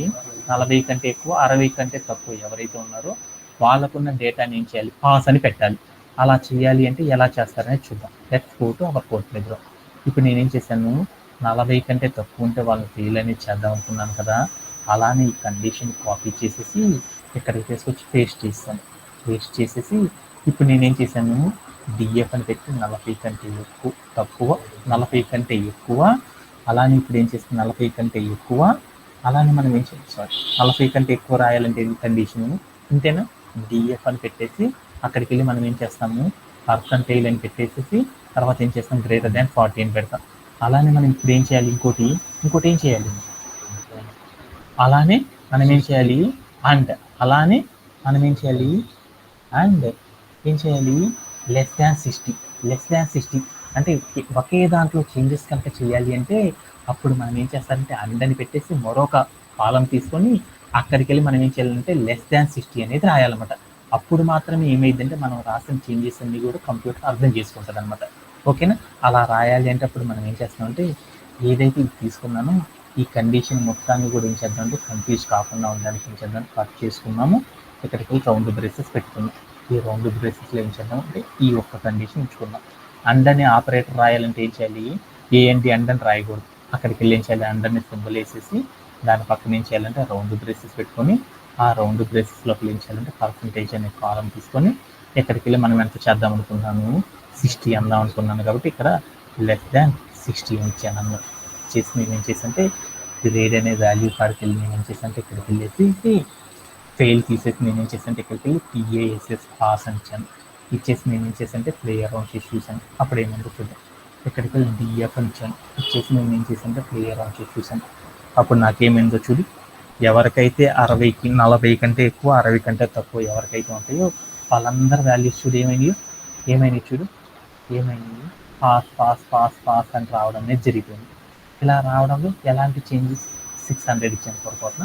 40 కంటే ఎక్కువ 60 కంటే తక్కువ ఎవరైతే ఉన్నారో వాళ్ళకున్న డేటాని ఏం చేయాలి పాస్ అని పెట్టాలి. అలా చేయాలి అంటే ఎలా చేస్తారనేది చూద్దాం. Let's go to our code playground. ఇప్పుడు నేనేం చేశాను 40 కంటే తక్కువ ఉంటే వాళ్ళని ఫెయిల్ అనేది చేద్దాం అనుకున్నాను కదా. అలానే ఈ కండిషన్ కాపీ చేసేసి ఇక్కడికి తీసుకొచ్చి పేస్ట్ చేస్తాను. పేస్ట్ చేసేసి ఇప్పుడు నేనేం చేశాను డిఎఫ్ అని పెట్టి 40 కంటే తక్కువ 40 కంటే ఎక్కువ అలానే ఇప్పుడు ఏం చేస్తాను 40 కంటే ఎక్కువ అలానే మనం ఏం చేయాలి 40 కంటే ఎక్కువ రాయాలంటే కండిషన్ ఇంతేనా డిఎఫ్ అని పెట్టేసి అక్కడికి వెళ్ళి మనం ఏం చేస్తాము పర్సంటేజ్ అని పెట్టేసి తర్వాత ఏం చేస్తాం గ్రేటర్ దాన్ 40 అని పెడతాం. అలానే మనం ఇప్పుడు ఏం చేయాలి ఇంకోటి ఏం చేయాలి అలానే మనం ఏం చేయాలి అలానే మనం ఏం చేయాలి ఏం చేయాలి లెస్ దాన్ 60 అంటే ఒకే దాంట్లో చేంజెస్ కనుక చేయాలి అంటే అప్పుడు మనం ఏం చేస్తారంటే అని పెట్టేసి మరొక కాలం తీసుకొని అక్కడికి వెళ్ళి మనం ఏం చేయాలంటే లెస్ దాన్ 60 అనేది రాయాలన్నమాట. అప్పుడు మాత్రమే ఏమైందంటే మనం రాసిన చేంజెస్ అన్ని కూడా కంప్యూటర్ అర్థం చేసుకుంటుంది అనమాట. ఓకేనా? అలా రాయాలి అంటే అప్పుడు మనం ఏం చేస్తామంటే ఏదైతే ఇది తీసుకున్నానో ఈ కండిషన్ మొత్తాన్ని కూడా ఏం చేద్దామంటే కన్ఫ్యూజ్ కాకుండా ఉండడానికి ఏం చేద్దాం కట్ చేసుకున్నాము. ఇక్కడికి రౌండ్ బ్రేసెస్ పెట్టుకున్నాం. ఈ రౌండ్ బ్రేసెస్లో ఏం చేద్దాం అంటే ఈ ఒక్క కండిషన్ ఉంచుకున్నాం. అండ్ అనే ఆపరేటర్ రాయాలంటే ఏం చేయాలి? ఏంటి అండ్ అని రాయకూడదు. అక్కడికి వెళ్ళి ఏం చేయాలి? అండ్ అనే సింబల్ వేసేసి దాని పక్కన ఏం చేయాలంటే రౌండ్ బ్రేసెస్ పెట్టుకొని ఆ రౌండ్ బ్రేసెస్లోకి ఏం చేయాలంటే పర్సంటేజ్ అనే కాలం తీసుకొని ఎక్కడికి వెళ్ళి మనం ఎంత చేద్దాం అనుకున్నాను 60 అందాం అనుకున్నాను కాబట్టి ఇక్కడ లెస్ దాన్ 60 ఇచ్చాను అన్నమాట. చేసి నేను ఏం చేసంటే గ్రేడ్ అనే వాల్యూ కాడికి వెళ్ళి నేను ఏం చేశానంటే ఇక్కడికి వెళ్ళేసి ఫెయిల్ తీసేసి నేను ఏం చేశానంటే ఇక్కడికి వెళ్ళి PASS పాస్ అని ఇచ్చాను. ఇచ్చేసి నేను ఏం చేశానంటే ప్లే అరౌండ్ చేసి చూసాను. అప్పుడు ఏమంటే చూద్దాం. ఇక్కడికి వెళ్ళి DF అని ఇచ్చాను. ఇచ్చేసి నేను ఏం చేశానంటే ప్లే అరౌండ్ చేసి చూసాను. అప్పుడు నాకేమైందో చూడు. ఎవరికైతే 60కి 40 కంటే ఎక్కువ 60 కంటే తక్కువ ఎవరికైతే ఉంటాయో వాళ్ళందరి వాల్యూస్ చూడు ఏమైనాయి చూడు ఏమైనాయి పాస్ పాస్ పాస్ పాస్ అని రావడం అనేది జరిగిపోయింది. ఇలా రావడంలో ఎలాంటి చేంజెస్ 600 ఇచ్చాను పొరపాటున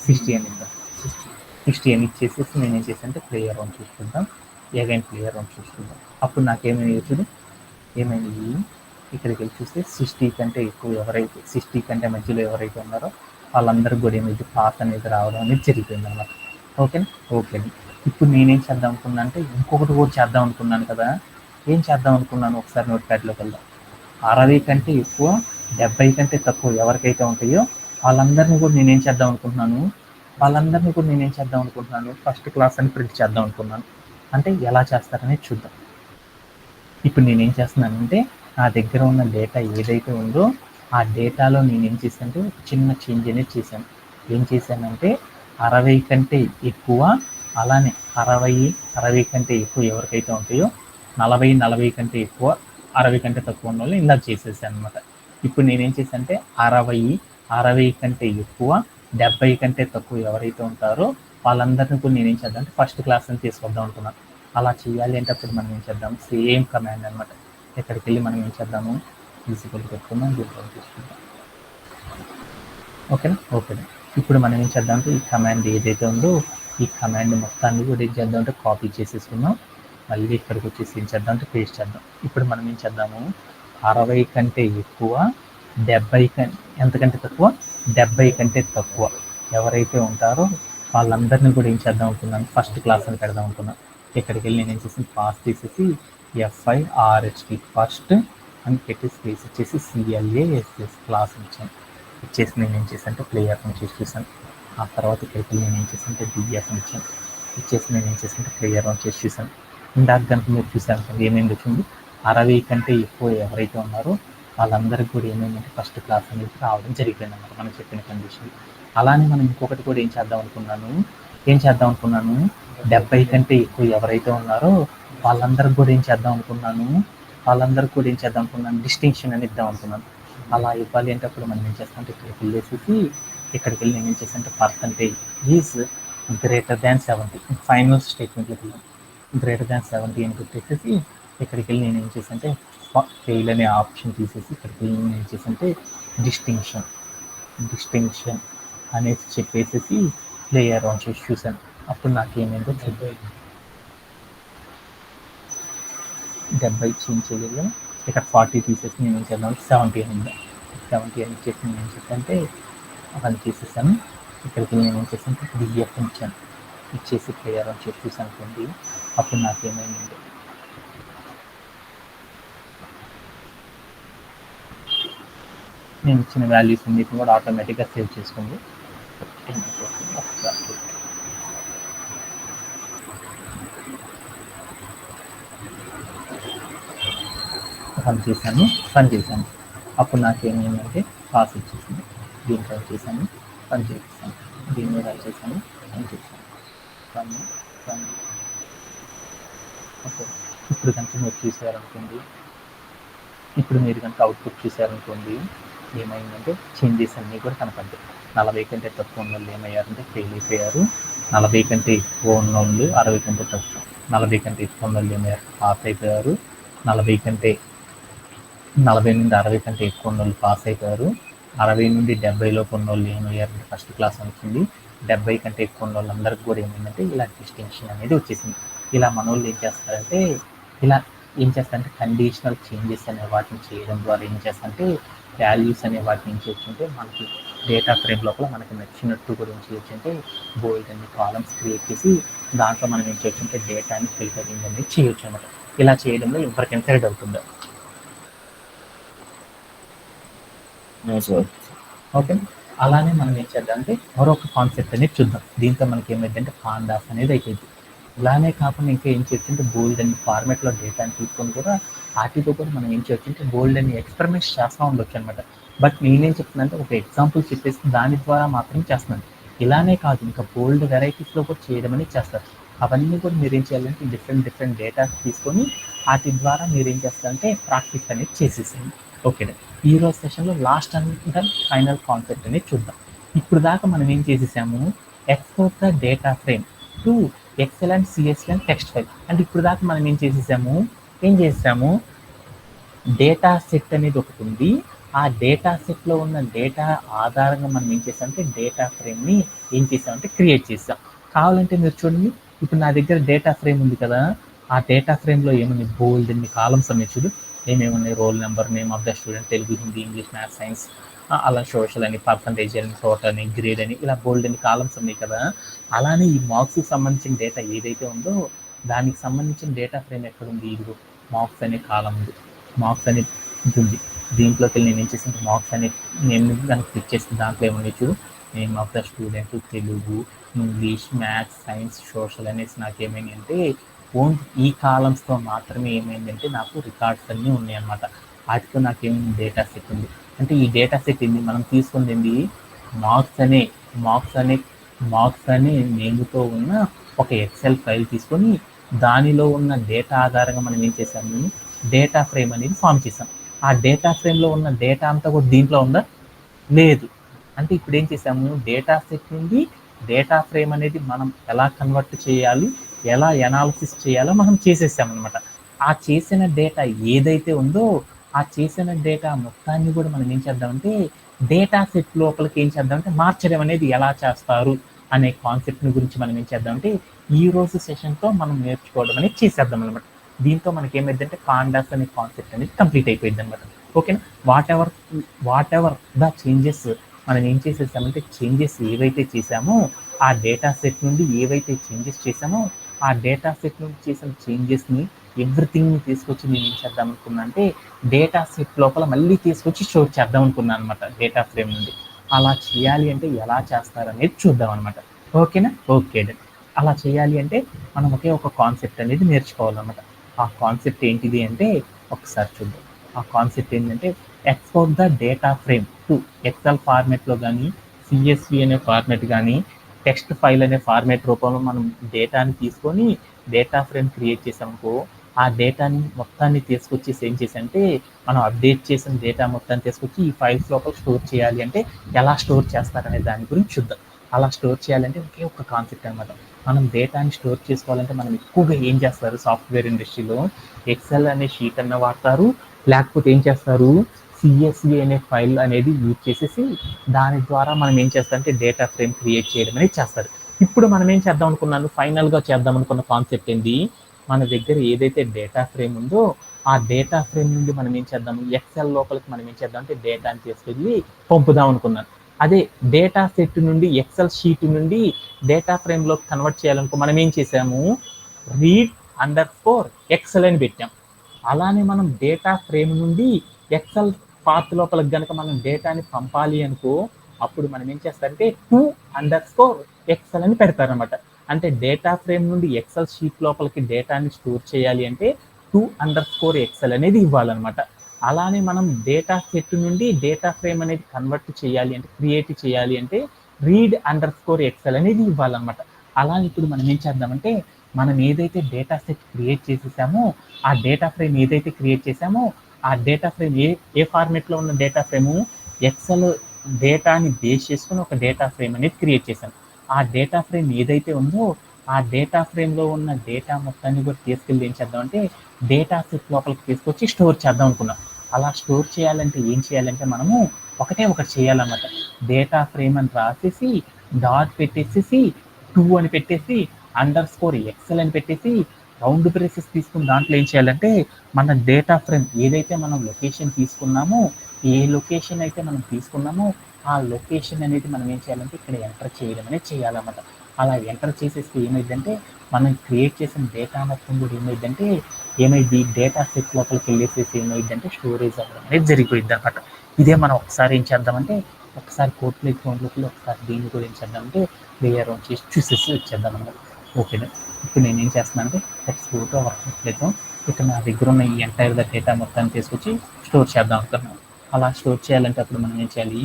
60 అని ఇద్దాం. 60 అని ఇచ్చేసేసి నేను ఏం చేశానంటే ప్లే అరౌండ్ చూసుకుంటాం. అగైన్ ప్లే అరౌండ్ చూసుకుంటాం. అప్పుడు నాకేమైనా చూడు ఏమైనాయి ఇక్కడికి వెళ్ళి చూస్తే 60 కంటే ఎక్కువ ఎవరైతే 60 కంటే మధ్యలో ఎవరైతే ఉన్నారో వాళ్ళందరికీ కూడా ఏమైతే పాస్ అనేది రావడం అనేది జరిగిపోయింది అన్నమాట. ఓకేనా? ఓకే. ఇప్పుడు నేనేం చేద్దాం అనుకున్నా అంటే ఇంకొకటి కూడా చేద్దాం అనుకున్నాను కదా. ఏం చేద్దాం అనుకున్నాను ఒకసారి నోట్ ప్యాడ్లోకి వెళ్దాం. 60 కంటే ఎక్కువ 70 కంటే తక్కువ ఎవరికైతే ఉంటాయో వాళ్ళందరినీ కూడా నేనేం చేద్దాం అనుకుంటున్నాను ఫస్ట్ క్లాస్ అని ప్రింట్ చేద్దాం అనుకున్నాను. అంటే ఎలా చేస్తారనేది చూద్దాం. ఇప్పుడు నేనేం చేస్తున్నానంటే నా దగ్గర ఉన్న డేటా ఏదైతే ఉందో ఆ డేటాలో నేను ఏం చేశానంటే చిన్న చేంజ్ అనేది చేశాను. ఏం చేశానంటే 60 కంటే ఎక్కువ అలానే 60 కంటే ఎక్కువ ఎవరికైతే ఉంటాయో 40 కంటే ఎక్కువ 60 కంటే తక్కువ ఉన్న వాళ్ళు ఇలా చేసేసాను అనమాట. ఇప్పుడు నేనేం చేశానంటే 60 కంటే ఎక్కువ 70 కంటే తక్కువ ఎవరైతే ఉంటారో వాళ్ళందరినీ కూడా నేనేం చేద్దాం అంటే ఫస్ట్ క్లాస్ అని తీసుకొద్దాం అనుకున్నాను. అలా చేయాలి అంటే అప్పుడు మనం ఏం చేద్దాం సేమ్ కమాండ్ అనమాట. ఎక్కడికి వెళ్ళి మనం ఏం చేద్దాము ఈజీగా పెట్టుకుందాం దీంట్లో తీసుకుందాం. ఓకేనా? ఓకేనా. ఇప్పుడు మనం ఏం చేద్దాం అంటే ఈ కమాండ్ ఏదైతే ఉందో ఈ కమాండ్ మొత్తాన్ని కూడా ఏం చేద్దాం అంటే కాపీ చేసేసుకున్నాం. మళ్ళీ ఇక్కడికి వచ్చేసి ఏం చేద్దాం అంటే పేస్ట్ చేద్దాం. ఇప్పుడు మనం ఏం చేద్దాము 60 కంటే ఎక్కువ 70 ఎంతకంటే తక్కువ 70 కంటే తక్కువ ఎవరైతే ఉంటారో వాళ్ళందరినీ కూడా ఏం చేద్దాం అనుకున్నాను ఫస్ట్ క్లాస్ అని పెడదాం అనుకున్నాను. ఇక్కడికి వెళ్ళి నేను ఏం చేసి పాస్ తీసేసి FIRST ఫస్ట్ అని పెట్టి స్పేస్ ఇచ్చేసి CLASS క్లాస్ ఇచ్చాను. ఇచ్చేసి నేను ఏం చేశానంటే ప్లేయర్ నుంచి చూసాను. ఆ తర్వాత ఇక్కడికి నేను ఏం చేశానంటే DF ఇచ్చాను. ఇచ్చేసి నేను ఏం చేశానంటే ప్లేయర్ నుంచి చూసాను. ఇందాక కనుక మీరు చూసాను ఏమైంది వచ్చింది 60 కంటే ఎక్కువ ఎవరైతే ఉన్నారో వాళ్ళందరికీ కూడా ఏమైందంటే ఫస్ట్ క్లాస్ అనేది రావడం జరిగిపోయింది అన్నమాట మనం చెప్పిన కండిషన్. అలానే మనం ఇంకొకటి కూడా ఏం చేద్దాం అనుకున్నాను 70 కంటే ఎక్కువ ఎవరైతే ఉన్నారో వాళ్ళందరికీ కూడా ఏం చేద్దాం అనుకున్నాను డిస్టింక్షన్ అని ఇద్దాం అనుకున్నాను. అలా ఇవ్వాలి అంటే అప్పుడు మనం ఏం చేస్తామంటే ఇక్కడికి వెళ్ళేసి ఇక్కడికి వెళ్ళి నేను ఏం చేస్తానంటే percentage is greater than 70 final స్టేట్మెంట్లోకి వెళ్ళాను. గ్రేటర్ దాన్ 70 అని పెట్టేసి ఇక్కడికి వెళ్ళి నేను ఏం చేశానంటే ఫెయిల్ అనే ఆప్షన్ తీసేసి ఇక్కడికి వెళ్ళి నేను ఏం చేశానంటే డిస్టింక్షన్ అనేసి చెప్పేసి ప్లే అరౌండ్ చేసి చూశాను. అప్పుడు నాకేమైందో 70 చేంజ్ చేయగలను. ఇక్కడ 40 తీసేసి నేను ఏం చేద్దాం 70 అని ఉందా 70 అని ఇచ్చేసి నేను ఏం చేశానంటే అవన్నీ చేసేసాను. ఇక్కడికి నేను ఏం చేశానంటే DF ఇచ్చాను. ఇచ్చేసి ప్లే అరౌండ్ చేసి చూసాను అనుకోండి. అప్పుడు నాకేమైంది నేను ఇచ్చిన వాల్యూస్ అన్నిటిని కూడా ఆటోమేటిక్గా సేవ్ చేసుకుంది. రన్ చేశాను. అప్పుడు నాకేమైందంటే పాస్ ఇచ్చేసింది. దీన్ని రన్ చేశాను, పని చేస్తాను. దీన్ని రన్ చేశాను, పని చేశాను. Run okay. ఇప్పుడు కనుక మీరు చూసారనుకోండి, ఇప్పుడు మీరు కనుక అవుట్పుట్ చూసారనుకోండి ఏమైందంటే చేంజెస్ అన్నీ కూడా కనపడ్డాయి. 40 కంటే తక్కువ ఉన్న వాళ్ళు ఏమయ్యారంటే ఫెయిల్ అయిపోయారు. 40 కంటే ఎక్కువ ఉన్న వాళ్ళు 60 కంటే తక్కువ 40 కంటే ఎక్కువ ఉన్న వాళ్ళు ఏమయ్యారు పాస్ అయిపోయారు. 40 నుండి 60 కంటే ఎక్కువ ఉన్న వాళ్ళు పాస్ అయిపోయారు. 60 నుండి 70 లోపు ఉన్న వాళ్ళు ఏమయ్యారంటే ఫస్ట్ క్లాస్ వచ్చింది. 70 కంటే ఎక్కువ ఉన్న వాళ్ళందరికీ కూడా ఏమైందంటే ఇలా డిస్టింక్షన్ అనేది వచ్చేసింది. ఇలా మన వాళ్ళు ఏం చేస్తారంటే ఇలా ఏం చేస్తానంటే కండిషనల్ చేంజెస్ అనే వాటిని చేయడం ద్వారా ఏం చేస్తానంటే వాల్యూస్ అనే వాటిని ఏం చేయొచ్చంటే మనకి డేటా ఫ్రేమ్ లోపల మనకి నచ్చినట్టు కూడా ఏం చేయొచ్చంటే బోల్డ్ అన్ని కాలమ్స్ క్రియేట్ చేసి దాంట్లో మనం ఏం చేయొచ్చంటే డేటాని ఫిల్టరింగ్ అనేది చేయొచ్చు అనమాట. ఇలా చేయడంలో ఎవరికైనా సరే డౌట్ ఉందా? ఓకే, అలానే మనం ఏం చేద్దామంటే మరొక కాన్సెప్ట్ అనేది చూద్దాం. దీంతో మనకి ఏమైందంటే పాండాస్ అనేది అయిపోయింది. ఇలానే కాకుండా ఇంకా ఏం చేయొచ్చంటే బోల్డ్ అన్ని ఫార్మాట్లో డేటాని తీసుకొని కూడా వాటితో కూడా మనం ఏం చేయొచ్చు అంటే బోల్డ్ అన్ని ఎక్స్పెరిమెంట్స్ చేస్తూ ఉండొచ్చు అనమాట. బట్ నేనేం చెప్తున్నానంటే ఒక ఎగ్జాంపుల్ చెప్పేసి దాని ద్వారా మాత్రం చేస్తున్నాను. ఇలానే కాదు, ఇంకా బోల్డ్ వెరైటీస్లో కూడా చేయడం అనేది చేస్తారు. అవన్నీ కూడా మీరు ఏం చేయాలంటే డిఫరెంట్ డేటా తీసుకొని వాటి ద్వారా మీరు ఏం చేస్తారంటే ప్రాక్టీస్ అనేది చేసేసేయండి. ఓకే, ఈ రోజు సెషన్లో లాస్ట్ అండ్ ఫైనల్ కాన్సెప్ట్ అనేది చూద్దాం. ఇప్పుడు దాకా మనం ఏం చేసేసాము, export the data frame to excel and CSV and text file. అంటే ఇప్పుడు దాకా మనం ఏం చేసేసాము డేటా సెట్ అనేది ఒకటి ఉంది. ఆ డేటా సెట్లో ఉన్న డేటా ఆధారంగా మనం ఏం చేసామంటే డేటా ఫ్రేమ్ని ఏం చేసామంటే క్రియేట్ చేసాం. కావాలంటే మీరు చూడండి, ఇప్పుడు నా దగ్గర డేటా ఫ్రేమ్ ఉంది కదా, ఆ డేటా ఫ్రేమ్లో ఏమన్నా బోల్డ్ ఎన్ని కాలమ్స్ ఉన్నాయి చూడు. ఏమేమున్నాయి, roll number, name of the student, Telugu, Hindi, English, maths, science, అలా సోషల్ అని, పర్సంటేజ్ అని, టోటల్ అని, గ్రేడ్ అని, ఇలా బోల్డ్ ఎన్ని కాలమ్స్ ఉన్నాయి కదా. అలానే ఈ మార్క్స్కి సంబంధించిన డేటా ఏదైతే ఉందో దానికి సంబంధించిన డేటా ఫ్రేమ్ ఎక్కడ ఉంది, ఇదిగో మార్క్స్ అనే కాలం ఉంది, మార్క్స్ అనే ఉంది. దీంట్లోకి వెళ్ళి నేను ఏం చేసిన మార్క్స్ అనే నేను దానికి క్లిక్ చేసిన దాంట్లో ఏమన్నా చూడు, name of the student, Telugu, English, maths, science, social అనేసి నాకేమైంది అంటే ఓన్లీ ఈ కాలమ్స్తో మాత్రమే ఏమైందంటే నాకు రికార్డ్స్ అన్నీ ఉన్నాయి అన్నమాట. వాటితో నాకేమైంది డేటా సెట్ ఉంది. అంటే ఈ డేటా సెట్ ఏంది, మనం తీసుకుంది మార్క్స్ అనే నేమ్తో ఉన్న ఒక ఎక్సెల్ ఫైల్ తీసుకొని దానిలో ఉన్న డేటా ఆధారంగా మనం ఏం చేసాము, డేటా ఫ్రేమ్ అనేది ఫామ్ చేసాం. ఆ డేటా ఫ్రేమ్లో ఉన్న డేటా అంతా కూడా దీంట్లో ఉందా, లేదు. అంటే ఇప్పుడు ఏం చేసాము, డేటా సెట్ నుండి డేటా ఫ్రేమ్ అనేది మనం ఎలా కన్వర్ట్ చేయాలి, ఎలా ఎనాలిసిస్ చేయాలో మనం చేసేసామన్నమాట. ఆ చేసిన డేటా ఏదైతే ఉందో ఆ చేసిన డేటా మొత్తాన్ని కూడా మనం ఏం చేద్దామంటే డేటా సెట్ లోపలికి ఏం చేద్దామంటే మార్చడం అనేది ఎలా చేస్తారు అనే కాన్సెప్ట్ని గురించి మనం ఏం చేద్దామంటే ఈ రోజు సెషన్తో మనం నేర్చుకోవడం అనేది చేసేద్దాం అనమాట. దీంతో మనకి ఏమైందంటే పాండాస్ అనే కాన్సెప్ట్ అనేది కంప్లీట్ అయిపోయింది అనమాట. ఓకేనా, వాట్ ఎవర్ ద చేంజెస్ మనం ఏం చేసేసామంటే చేంజెస్ ఏవైతే చేసామో ఆ డేటా సెట్ నుండి ఏవైతే చేంజెస్ చేసామో ఆ డేటా సెట్ నుండి చేసిన చేంజెస్ని ఎవ్రీథింగ్ని తీసుకొచ్చి నేను ఏం చేద్దాం అనుకున్నా అంటే డేటా సెట్ లోపల మళ్ళీ తీసుకొచ్చి స్టోర్ చేద్దాం అనుకున్నాను అనమాట డేటా ఫ్రేమ్ నుండి. అలా చేయాలి అంటే ఎలా చేస్తారనేది చూద్దాం అనమాట. ఓకేనా, ఓకే. అలా చేయాలి అంటే మనం ఒకే ఒక కాన్సెప్ట్ అనేది నేర్చుకోవాలన్నమాట. ఆ కాన్సెప్ట్ ఏంటిది అంటే ఒకసారి చూద్దాం. ఆ కాన్సెప్ట్ ఏంటంటే export the data frame to Excel ఫార్మెట్లో కానీ, సిఎస్వి అనే ఫార్మెట్ కానీ, టెక్స్ట్ ఫైల్ అనే ఫార్మెట్ రూపంలో మనం డేటాని తీసుకొని డేటా ఫ్రేమ్ క్రియేట్ చేసామనుకో, ఆ డేటాని మొత్తాన్ని తీసుకొచ్చేసి ఏం చేసంటే మనం అప్డేట్ చేసిన డేటా మొత్తాన్ని తీసుకొచ్చి ఈ ఫైల్స్ లోపల స్టోర్ చేయాలి అంటే ఎలా స్టోర్ చేస్తారనే దాని గురించి చూద్దాం. అలా స్టోర్ చేయాలంటే ఒకే ఒక కాన్సెప్ట్ అనమాట. మనం డేటాని స్టోర్ చేసుకోవాలంటే మనం ఎక్కువగా ఏం చేస్తారు, సాఫ్ట్వేర్ ఇండస్ట్రీలో ఎక్సెల్ అనే షీట్ అన్న వాడతారు, లేకపోతే ఏం చేస్తారు సిఎస్వి అనే ఫైల్ అనేది యూజ్ చేసేసి దాని ద్వారా మనం ఏం చేస్తామంటే డేటా ఫ్రేమ్ క్రియేట్ చేయడం అనేది చేస్తారు. ఇప్పుడు మనం ఏం చేద్దాం అనుకున్నాను, ఫైనల్గా చేద్దాం అనుకున్న కాన్సెప్ట్ ఏంటి, మన దగ్గర ఏదైతే డేటా ఫ్రేమ్ ఉందో ఆ డేటా ఫ్రేమ్ నుండి మనం ఏం చేద్దాము, ఎక్సెల్ లోపలికి మనం ఏం చేద్దాం అంటే డేటాని తీసుకెళ్ళి పంపుదాం అనుకున్నాను. అదే డేటా సెట్ నుండి ఎక్సెల్ షీట్ నుండి డేటా ఫ్రేమ్లోకి కన్వర్ట్ చేయాలనుకో మనం ఏం చేసాము, read_ఎక్సెల్ అని పెట్టాం. అలానే మనం డేటా ఫ్రేమ్ నుండి ఎక్సెల్ పాత్ లోపలికి కనుక మనం డేటాని పంపాలి అనుకో అప్పుడు మనం ఏం చేస్తారంటే to_ఎక్సెల్ అని పెడతారనమాట. అంటే డేటా ఫ్రేమ్ నుండి ఎక్సెల్ షీట్ లోపలికి డేటాని స్టోర్ చేయాలి అంటే to_ఎక్సెల్ అనేది ఇవ్వాలన్నమాట. అలానే మనం డేటా సెట్ నుండి డేటా ఫ్రేమ్ అనేది కన్వర్ట్ చేయాలి అంటే క్రియేట్ చేయాలి అంటే read_ఎక్సెల్ అనేది ఇవ్వాలన్నమాట. అలా ఇప్పుడు మనం ఏం చేద్దామంటే మనం ఏదైతే డేటా సెట్ క్రియేట్ చేసేసామో ఆ డేటా ఫ్రేమ్ ఏదైతే క్రియేట్ చేసామో ఆ డేటా ఫ్రేమ్ ఏ ఫార్మేట్లో ఉన్న డేటా ఫ్రేము ఎక్సెల్ డేటాని బేస్ చేసుకుని ఒక డేటా ఫ్రేమ్ అనేది క్రియేట్ చేశాను. ఆ డేటా ఫ్రేమ్ ఏదైతే ఉందో ఆ డేటా ఫ్రేమ్లో ఉన్న డేటా మొత్తాన్ని కూడా తీసుకెళ్ళి ఏం చేద్దామంటే డేటా సెట్ లోపలికి తీసుకొచ్చి స్టోర్ చేద్దాం అనుకున్నాం. అలా స్టోర్ చేయాలంటే ఏం చేయాలంటే మనము ఒకటి చేయాలన్నమాట. డేటా ఫ్రేమ్ అని రాసేసి డాట్ పెట్టేసేసి 2 అని పెట్టేసి _ఎక్సెల్ అని పెట్టేసి రౌండ్ బ్రేసెస్ తీసుకుని దాంట్లో ఏం చేయాలంటే మన డేటా ఫ్రేమ్ ఏదైతే మనం లొకేషన్ తీసుకున్నామో, ఏ లొకేషన్ అయితే మనం తీసుకున్నామో ఆ లొకేషన్ అనేది మనం ఏం చేయాలంటే ఇక్కడ ఎంటర్ చేయడం అనేది చేయాలన్నమాట. అలా ఎంటర్ చేసేస్తే ఏమైందంటే మనం క్రియేట్ చేసిన డేటా మొత్తం కూడా ఏమైంది డేటా సెట్ లోపలికి వెళ్ళేసేసి ఏమైందంటే స్టోరేజ్ అవ్వడం అనేది జరిగిపోయింది అనమాట. ఇదే మనం ఒకసారి ఏం చేద్దామంటే ఒకసారి కోడ్ ప్లే గ్రౌండ్లోకి ఒకసారి దీన్ని కూడా ఏం చేద్దామంటే ప్లేయర్ రౌండ్ చేసి చూసేసి వచ్చేద్దాం అన్నమాట. ఓకేనా, ఇప్పుడు నేను ఏం చేస్తున్నానంటే text book work play ground ఇక్కడ నా దగ్గర ఉన్న ఈ ఎంటైర్ డేటా మొత్తాన్ని తీసుకొచ్చి స్టోర్ చేద్దాం అనుకున్నాం. అలా స్టోర్ చేయాలంటే అప్పుడు మనం ఏం చేయాలి,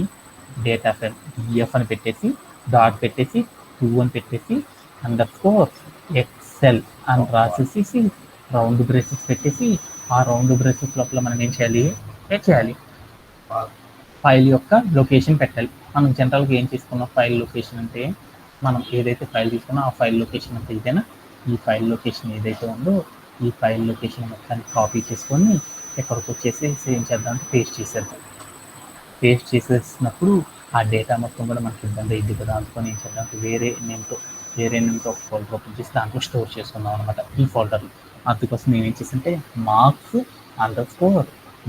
డేటా ఫ్రేమ్ డిఎఫ్ అని పెట్టేసి డాట్ పెట్టేసి 2 అని పెట్టేసి _ ఎక్సెల్ అని రాసేసి రౌండ్ బ్రేసెస్ పెట్టేసి ఆ రౌండ్ బ్రేసెస్ లోపల మనం ఏం చేయాలి ఫైల్ యొక్క లొకేషన్ పెట్టాలి. మనం జనరల్గా ఏం తీసుకున్నాం ఫైల్ లొకేషన్ అంటే మనం ఏదైతే ఫైల్ తీసుకున్నా ఆ ఫైల్ లొకేషన్ అంటే ఇదేనా, ఈ ఫైల్ లొకేషన్ ఏదైతే ఉందో ఈ ఫైల్ లొకేషన్ మొత్తాన్ని కాపీ చేసుకొని ఎక్కడికి వచ్చేసి ఏం చేద్దామంటే పేస్ట్ చేసేద్దాం. పేస్ట్ చేసేసినప్పుడు ఆ డేటా మొత్తం కూడా మనకి ఇబ్బంది అయింది కదా అనుకొని ఏం చేద్దాం వేరే నేమ్తో ఒక ఫోల్డర్ ఓపెన్ చేసి దాంట్లో స్టోర్ చేసుకున్నాం అనమాట ఈ ఫోల్డర్లో. అందుకోసం నేను ఏం చేసింటే మార్క్స్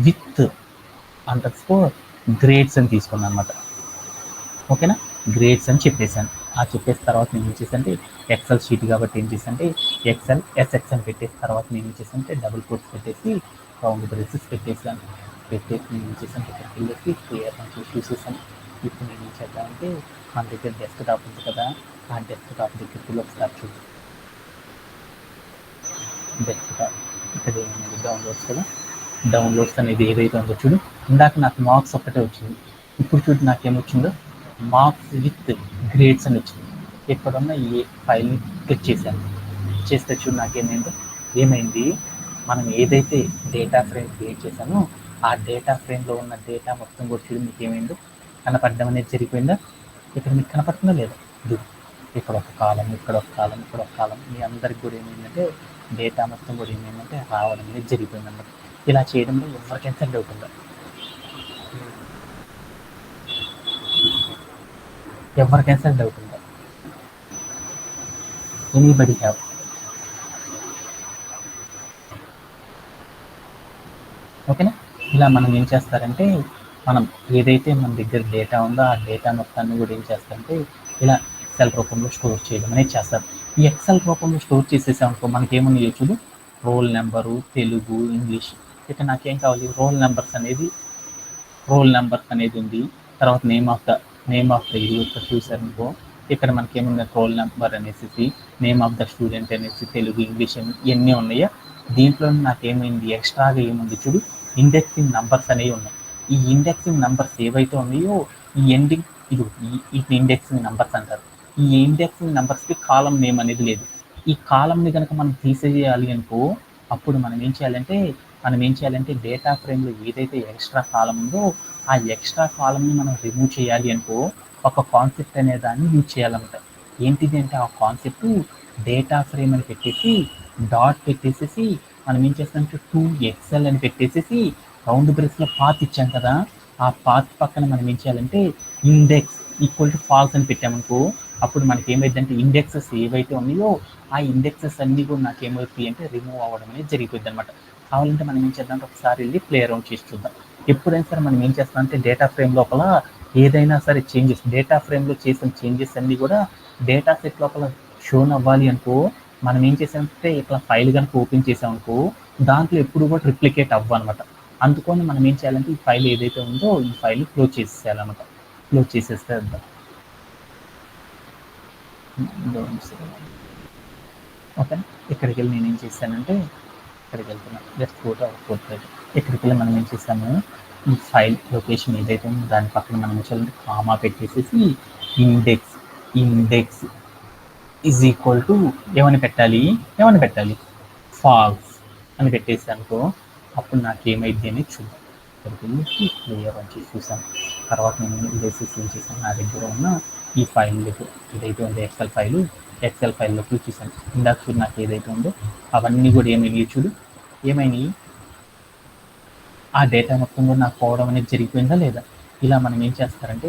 _with _grades అని తీసుకున్నాను అనమాట. ఓకేనా, గ్రేడ్స్ అని చెప్పేసాను. ఆ చెప్పేసిన తర్వాత నేను ఏం చేశానంటే ఎక్సెల్ షీట్ కాబట్టి ఏం చేశానంటే ఎక్సెల్ ఎస్ఎక్స్ అని పెట్టేసిన తర్వాత నేను ఏం చేశానంటే డబుల్ కోట్స్ పెట్టేసి రౌండ్ బ్రేసెస్ పెట్టేసాను. నేను ఏం చేశాను వెళ్ళేసి క్లియర్ అని చూసేసాను. ఇప్పుడు నేను ఏం చేద్దామంటే మన దగ్గర డెస్క్టాప్ ఉంది కదా, ఆ డెస్క్టాప్ దగ్గరికి ఒకసారి చూద్దాం. డెస్క్టాప్ ఇక్కడ ఏమైనా డౌన్లోడ్స్ కదా, డౌన్లోడ్స్ అనేది ఏదైతే ఉందో చూడు, ఇందాక నాకు మార్క్స్ ఒక్కటే వచ్చింది. ఇప్పుడు చూడు నాకేమొచ్చిందో మార్క్స్ విత్ గ్రేడ్స్ అని వచ్చింది. ఎక్కడున్న ఈ ఫైల్ని క్లిక్ చేశాను. చేస్తే చూడు ఏమైంది మనం ఏదైతే డేటా ఫ్రేమ్ క్రియేట్ చేశానో ఆ డేటా ఫ్రేమ్లో ఉన్న డేటా మొత్తం కూడా చూడు మీకు ఏమైందో కనపడడం అనేది జరిగిపోయిందా. ఇక్కడ మీకు కనపడుతుందా లేదా, ఇక్కడ ఒక కాలం ఇక్కడ ఒక కాలం మీ అందరికి కూడా ఏమైందంటే డేటా మొత్తం కూడా ఏమైందంటే రావడం అనేది జరిగిపోయింది అన్నమాట. ఇలా చేయడంలో ఎవరికైనా డౌట్ ఉందా, ఎవరికైనా డౌట్ ఉందా, ఎనీబడి హ్యావ్? ఓకేనా, ఇలా మనం ఏం చేస్తారంటే మనం ఏదైతే మన దగ్గర డేటా ఉందో ఆ డేటా మొత్తాన్ని కూడా ఏం చేస్తారంటే ఇలా ఎక్సెల్ రూపంలో స్టోర్ చేయడం అనేది చేస్తారు. ఈ ఎక్సెల్ రూపంలో స్టోర్ చేసేసామనుకో మనకి ఏమన్నా చూడు రోల్ నెంబరు, తెలుగు, ఇంగ్లీష్. ఇక నాకేం కావాలి రోల్ నెంబర్స్ అనేది ఉంది. తర్వాత నేమ్ ఆఫ్ ద చూసారు అనుకో ఇక్కడ మనకి ఏముంది రోల్ నెంబర్ అనేసి నేమ్ ఆఫ్ ద స్టూడెంట్ అనేసి తెలుగు, ఇంగ్లీష్ ఇవన్నీ ఉన్నాయా. దీంట్లో నాకేమైంది ఎక్స్ట్రాగా ఏముంది చూడు ఇండెక్సింగ్ నంబర్స్ అనేవి ఉన్నాయి. ఈ ఇండెక్సింగ్ నంబర్స్ ఏవైతే ఉన్నాయో ఈ ఎండింగ్ ఈ ఇండెక్సింగ్ నంబర్స్ అంటారు. ఈ ఇండెక్సింగ్ నంబర్స్కి కాలం నేమ్ అనేది లేదు. ఈ కాలంని కనుక మనం తీసేయాలి అనుకో అప్పుడు మనం ఏం చేయాలంటే డేటా ఫ్రేమ్లో ఏదైతే ఎక్స్ట్రా కాలం ఉందో ఆ ఎక్స్ట్రా కాలంని మనం రిమూవ్ చేయాలి అనుకో ఒక కాన్సెప్ట్ అనే దాన్ని యూజ్ చేయాలన్నమాట. ఏంటిది అంటే ఆ కాన్సెప్ట్ డేటా ఫ్రేమ్ అని పెట్టేసి డాట్ పెట్టేసేసి మనం ఏం చేస్తామంటే 2xl అని పెట్టేసేసి రౌండ్ బ్రేస్లో పాత్ ఇచ్చాం కదా, ఆ పాత్ పక్కన మనం ఏం చేయాలంటే ఇండెక్స్ = ఫాల్స్ అని పెట్టామనుకో అప్పుడు మనకి ఏమైందంటే ఇండెక్సెస్ ఏవైతే ఉన్నాయో ఆ ఇండెక్సెస్ అన్నీ కూడా నాకు ఏమవుతాయి అంటే రిమూవ్ అవ్వడం అనేది జరిగిపోద్ది అనమాట. కావాలంటే మనం ఏం చేద్దాం ఒకసారి వెళ్ళి ప్లే అరౌండ్ చేసి చూద్దాం. ఎప్పుడైనా సరే మనం ఏం చేస్తామంటే డేటా ఫ్రేమ్ లోపల ఏదైనా సరే డేటా ఫ్రేమ్లో చేసిన చేంజెస్ అన్నీ కూడా డేటా సెట్ లోపల షోన్ అవ్వాలి అనుకో మనం ఏం చేసామంటే ఇట్లా ఫైల్ కనుక ఓపెన్ చేసామనుకో దాంట్లో ఎప్పుడు కూడా రిప్లికేట్ అవ్వనమాట. అందుకని మనం ఏం చేయాలంటే ఈ ఫైల్ ఏదైతే ఉందో ఈ ఫైల్ క్లోజ్ చేసేయాలన్నమాట. క్లోజ్ చేసేస్తే వద్దాం. ఓకే, ఇక్కడికి వెళ్ళి నేను ఏం చేశానంటే ఇక్కడికి వెళ్తున్నాను జస్ట్ ఇక్కడికి వెళ్ళి మనం ఏం చేస్తాము ఈ ఫైల్ లొకేషన్ ఏదైతే ఉందో దాని పక్కన మనం చేయాలంటే కామా పెట్టేసేసి ఇండెక్స్ = ఏమని పెట్టాలి ఫాల్స్ అని పెట్టేసి అనుకో అప్పుడు నాకేమైంది అని చూద్దాం. ఇక్కడికి వెళ్ళి క్లియర్ అని చూసాను. తర్వాత నేను బేసిస్ ఏం చేశాను నా దగ్గర ఉన్న ఈ ఫైల్ ఏదైతే ఉందో ఎక్సెల్ ఫైల్లోకి చూసాను. ఇందాక చూడు నాకు ఏదైతే ఉందో అవన్నీ కూడా ఏమైనాయి ఆ డేటా మొత్తం కూడా నాకు పోవడం అనేది జరిగిపోయిందా లేదా. ఇలా మనం ఏం చేస్తారంటే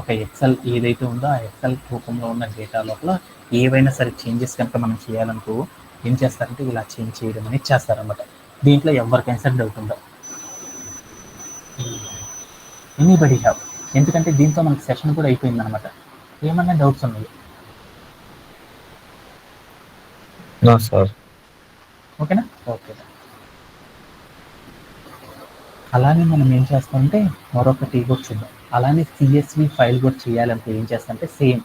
ఒక ఎక్సెల్ ఏదైతే ఉందో ఆ ఎక్సెల్ రూపంలో ఉన్న డేటా లోపల ఏవైనా సరే చేంజెస్ కనుక మనం చేయాలనుకో ఏం చేస్తారంటే ఇలా చేంజ్ చేయడం అనేది చేస్తారనమాట. దీంట్లో ఎవరికైనా సరే డౌట్ ఉందా? Anybody have? ఎందుకంటే దీంతో మనకి సెషన్ కూడా అయిపోయింది అనమాట. ఏమన్నా డౌట్స్ ఉన్నాయి? సార్. ఓకేనా? ఓకే. అలానే మనం ఏం చేస్తామంటే మరొకటి కూడా చూద్దాం. అలానే సిఎస్వి ఫైల్ కూడా చేయాలంటే ఏం చేస్తామంటే same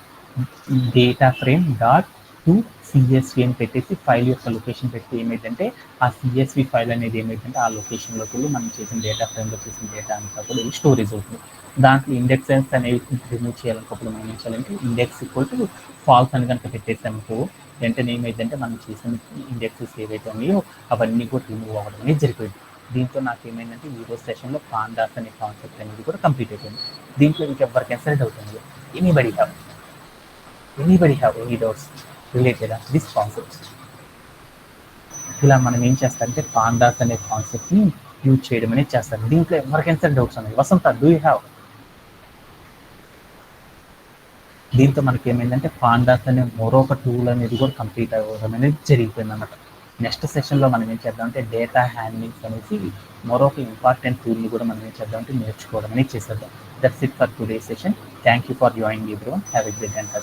data frame dot to CSV అని పెట్టేసి ఫైల్ యొక్క లొకేషన్ పెట్టి ఏమైందంటే ఆ సిఎస్వి ఫైల్ అనేది ఏమైందంటే ఆ లొకేషన్లోకి వెళ్ళి మనం చేసిన డేటా ఫ్రేమ్లో చేసిన డేటా అంతా కూడా వెళ్ళి స్టోరేజ్ అవుతుంది. దాంట్లో ఇండెక్సెస్ అనేవి రిమూవ్ చేయాలనుకోప్పుడు మనం ఏం చేయాలంటే ఇండెక్స్ ఈక్వల్ టు ఫాల్స్ అని కనుక పెట్టేసామనుకో వెంటనే ఏమైందంటే మనం చేసిన ఇండెక్సెస్ ఏవైతే ఉన్నాయో అవన్నీ కూడా రిమూవ్ అవ్వడం అనేది జరిపోయింది. దీంతో నాకు ఏమైందంటే ఈరోజు సెషన్లో పాండాస్ అనే కాన్సెప్ట్ అనేది కూడా కంప్లీట్ అయిపోయింది. దీంట్లో ఇంకెవరికైనా సరే డౌట్ ఉంది? Anybody have any doubts related of this concept? ఇలా మనం ఏం చేస్తామంటే పాండాస్ అనే కాన్సెప్ట్ని యూజ్ చేయడం అనేది చేస్తాం. దీంట్లో ఎవరికైనా సరే డౌట్స్ ఉన్నాయి? వసంత, డూ యూ హ్యావ్? దీంతో మనకి ఏమైందంటే పాండాస్ అనే మరొక టూల్ అనేది కూడా కంప్లీట్ అవ్వడం అనేది జరిగిపోయింది అన్నమాట. నెక్స్ట్ సెషన్లో మనం ఏం చేద్దామంటే డేటా హ్యాండ్లింగ్స్ అనేసి మరొక ఇంపార్టెంట్ టూల్ని కూడా మనం ఏం చేద్దామంటే నేర్చుకోవడం అనేది చేసేద్దాం. That's it for today session. Thank you for joining everyone. Have a great day.